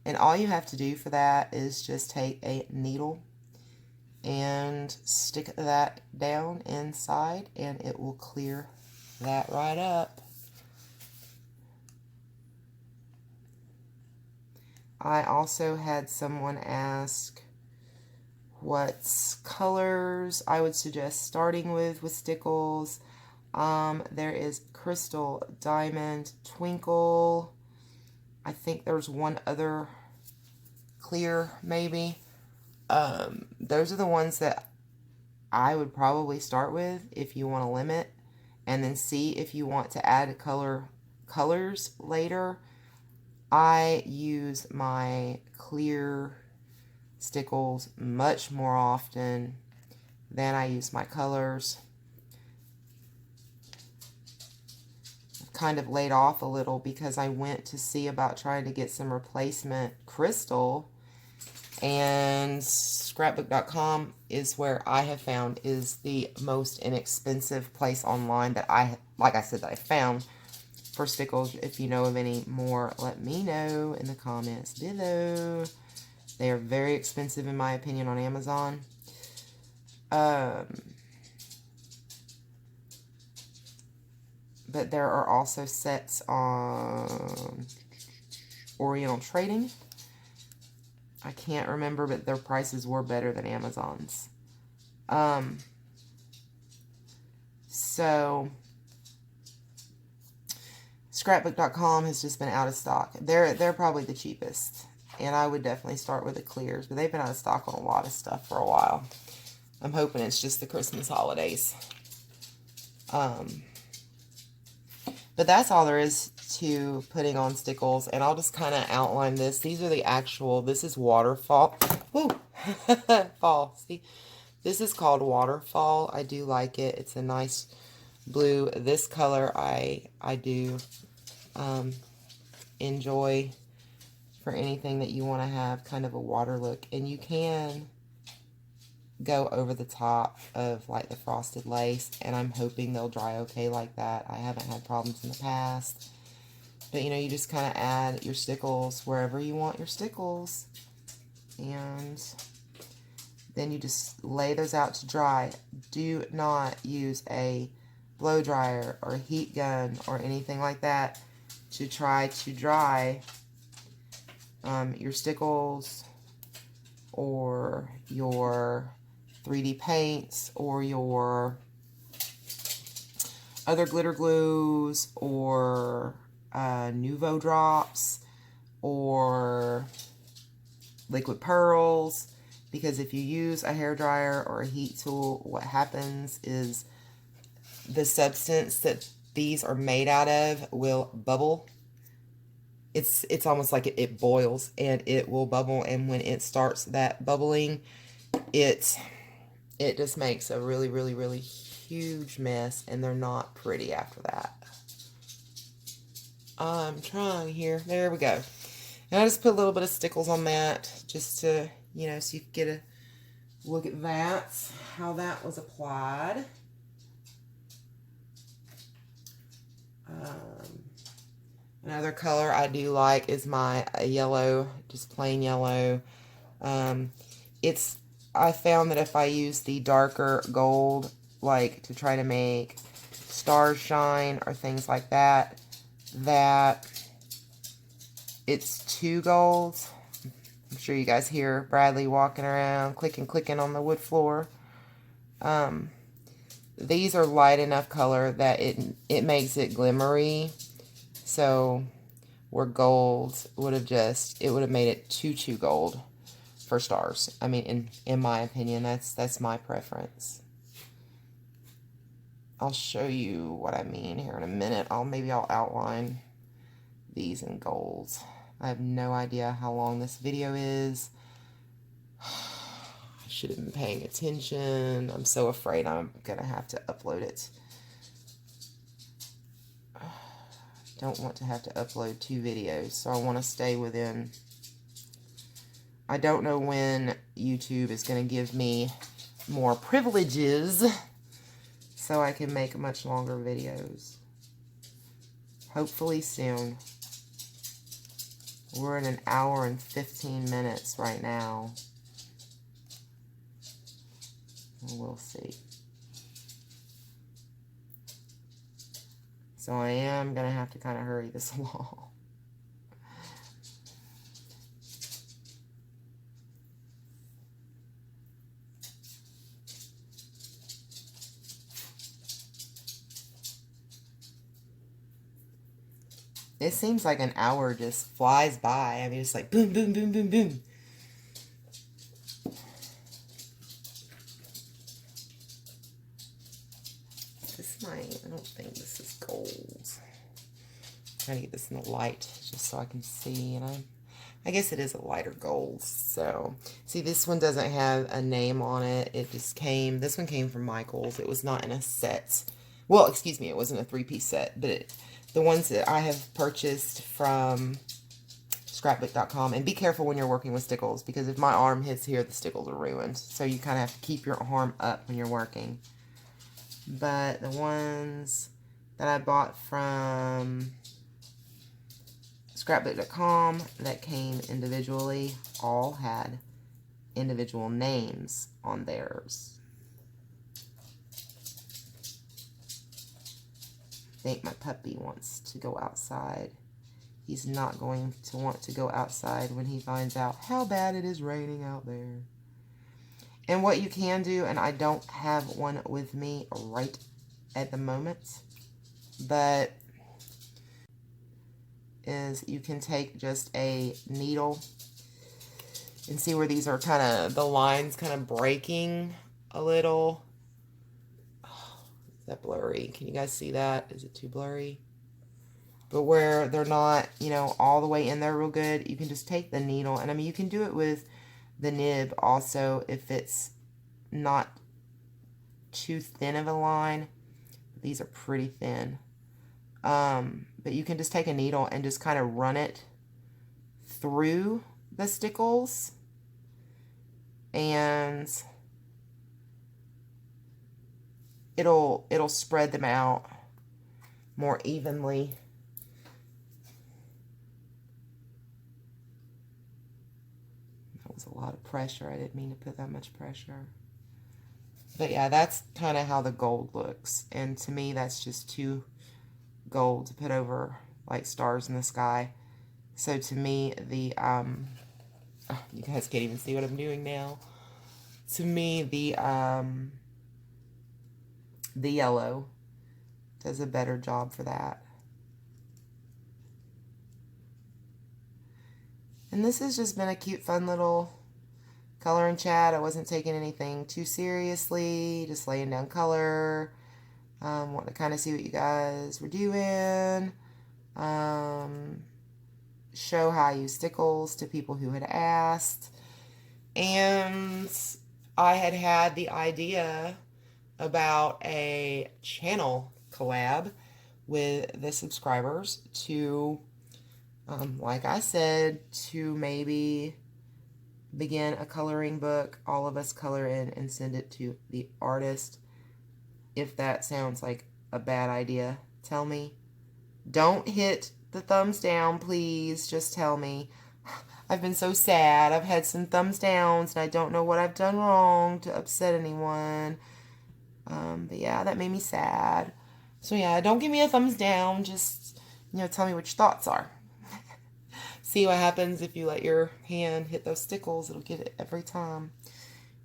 And all you have to do for that is just take a needle and stick that down inside and it will clear that right up. I also had someone ask what colors I would suggest starting with Stickles. There is Crystal, Diamond, Twinkle. I think there's one other clear, maybe. Those are the ones that I would probably start with if you want to limit, and then see if you want to add colors later. I use my clear Stickles much more often than I use my colors. I've kind of laid off a little because I went to see about trying to get some replacement crystal, and scrapbook.com is where I have found is the most inexpensive place online that like I said, that I found for Stickles. If you know of any more, let me know in the comments below. They are very expensive in my opinion on Amazon. But there are also sets on Oriental Trading. I can't remember, but their prices were better than Amazon's. So scrapbook.com has just been out of stock. They're probably the cheapest, and I would definitely start with the clears, but they've been out of stock on a lot of stuff for a while. I'm hoping it's just the Christmas holidays. But that's all there is to putting on Stickles, and I'll just kind of outline this. These are the actual, this is Waterfall. Woo! Fall. See? This is called Waterfall. I do like it. It's a nice blue. This color I do enjoy for anything that you want to have kind of a water look. And you can go over the top of like the frosted lace, and I'm hoping they'll dry okay like that. I haven't had problems in the past. But you know, you just kind of add your Stickles wherever you want your Stickles, and then you just lay those out to dry. Do not use a blow dryer or a heat gun or anything like that to try to dry your Stickles or your 3D paints or your other glitter glues or Nuvo drops or liquid pearls, because if you use a hairdryer or a heat tool, what happens is the substance that these are made out of will bubble. It's almost like it boils and it will bubble, and when it starts that bubbling, it just makes a really, really, really huge mess, and they're not pretty after that. I'm trying here. There we go. And I just put a little bit of Stickles on that just to, you know, so you can get a look at that, how that was applied. Another color I do like is my yellow, just plain yellow. I found that if I use the darker gold, like to try to make stars shine or things like that, that it's two golds. I'm sure you guys hear Bradley walking around, clicking on the wood floor. these are light enough color that it makes it glimmery. So where gold would have it would have made it too gold for stars. I mean, in my opinion, that's my preference. I'll show you what I mean here in a minute. Maybe I'll outline these in golds. I have no idea how long this video is. I should have been paying attention. I'm so afraid I'm gonna have to upload it. Don't want to have to upload 2 videos, so I want to stay within. I don't know when YouTube is going to give me more privileges so I can make much longer videos. Hopefully soon. We're at 1 hour and 15 minutes right now. We'll see. So I am going to have to kind of hurry this along. It seems like an hour just flies by. I mean, it's like boom, boom, boom, boom, boom. I don't think this is gold. I'm trying to get this in the light just so I can see. And I guess it is a lighter gold. So, see, this one doesn't have a name on it. It just came, this one came from Michaels. It was not in a set. Well, excuse me, it wasn't a 3-piece set, but the ones that I have purchased from scrapbook.com, and be careful when you're working with stickles, because if my arm hits here, the stickles are ruined. So you kind of have to keep your arm up when you're working. But the ones that I bought from scrapbook.com that came individually all had individual names on theirs. I think my puppy wants to go outside. He's not going to want to go outside when he finds out how bad it is raining out there. And what you can do, and I don't have one with me right at the moment, but is you can take just a needle and see where these are kind of, the lines kind of breaking a little. That blurry? Can you guys see that? Is it too blurry? But where they're not, you know, all the way in there real good, you can just take the needle. And I mean, you can do it with the nib also if it's not too thin of a line. These are pretty thin. But you can just take a needle and just kind of run it through the stickles. And it'll spread them out more evenly. That was a lot of pressure. I didn't mean to put that much pressure. But yeah, that's kind of how the gold looks. And to me, that's just too gold to put over like stars in the sky. So to me, the you guys can't even see what I'm doing now. To me, the yellow does a better job for that. And this has just been a cute, fun little color and chat. I wasn't taking anything too seriously, just laying down color. Wanting to kind of see what you guys were doing. Show how I use stickles to people who had asked. And I had the idea about a channel collab with the subscribers to, like I said, to maybe begin a coloring book. All of us color in and send it to the artist. If that sounds like a bad idea, tell me. Don't hit the thumbs down, please. Just tell me. I've been so sad. I've had some thumbs downs, and I don't know what I've done wrong to upset anyone. But yeah, that made me sad. So yeah, don't give me a thumbs down. Just, you know, tell me what your thoughts are. See what happens if you let your hand hit those stickles. It'll get it every time.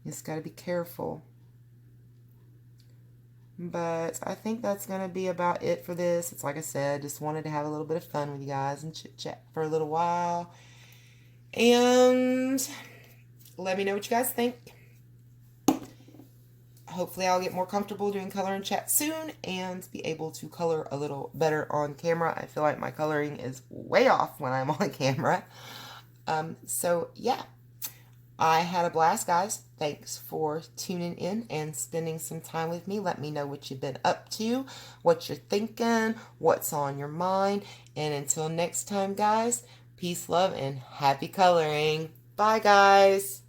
You just got to be careful. But I think that's going to be about it for this. It's like I said, just wanted to have a little bit of fun with you guys and chit chat for a little while. And let me know what you guys think. Hopefully I'll get more comfortable doing color and chat soon and be able to color a little better on camera. I feel like my coloring is way off when I'm on camera. So yeah, I had a blast, guys. Thanks for tuning in and spending some time with me. Let me know what you've been up to, what you're thinking, what's on your mind. And until next time, guys, peace, love, and happy coloring. Bye, guys.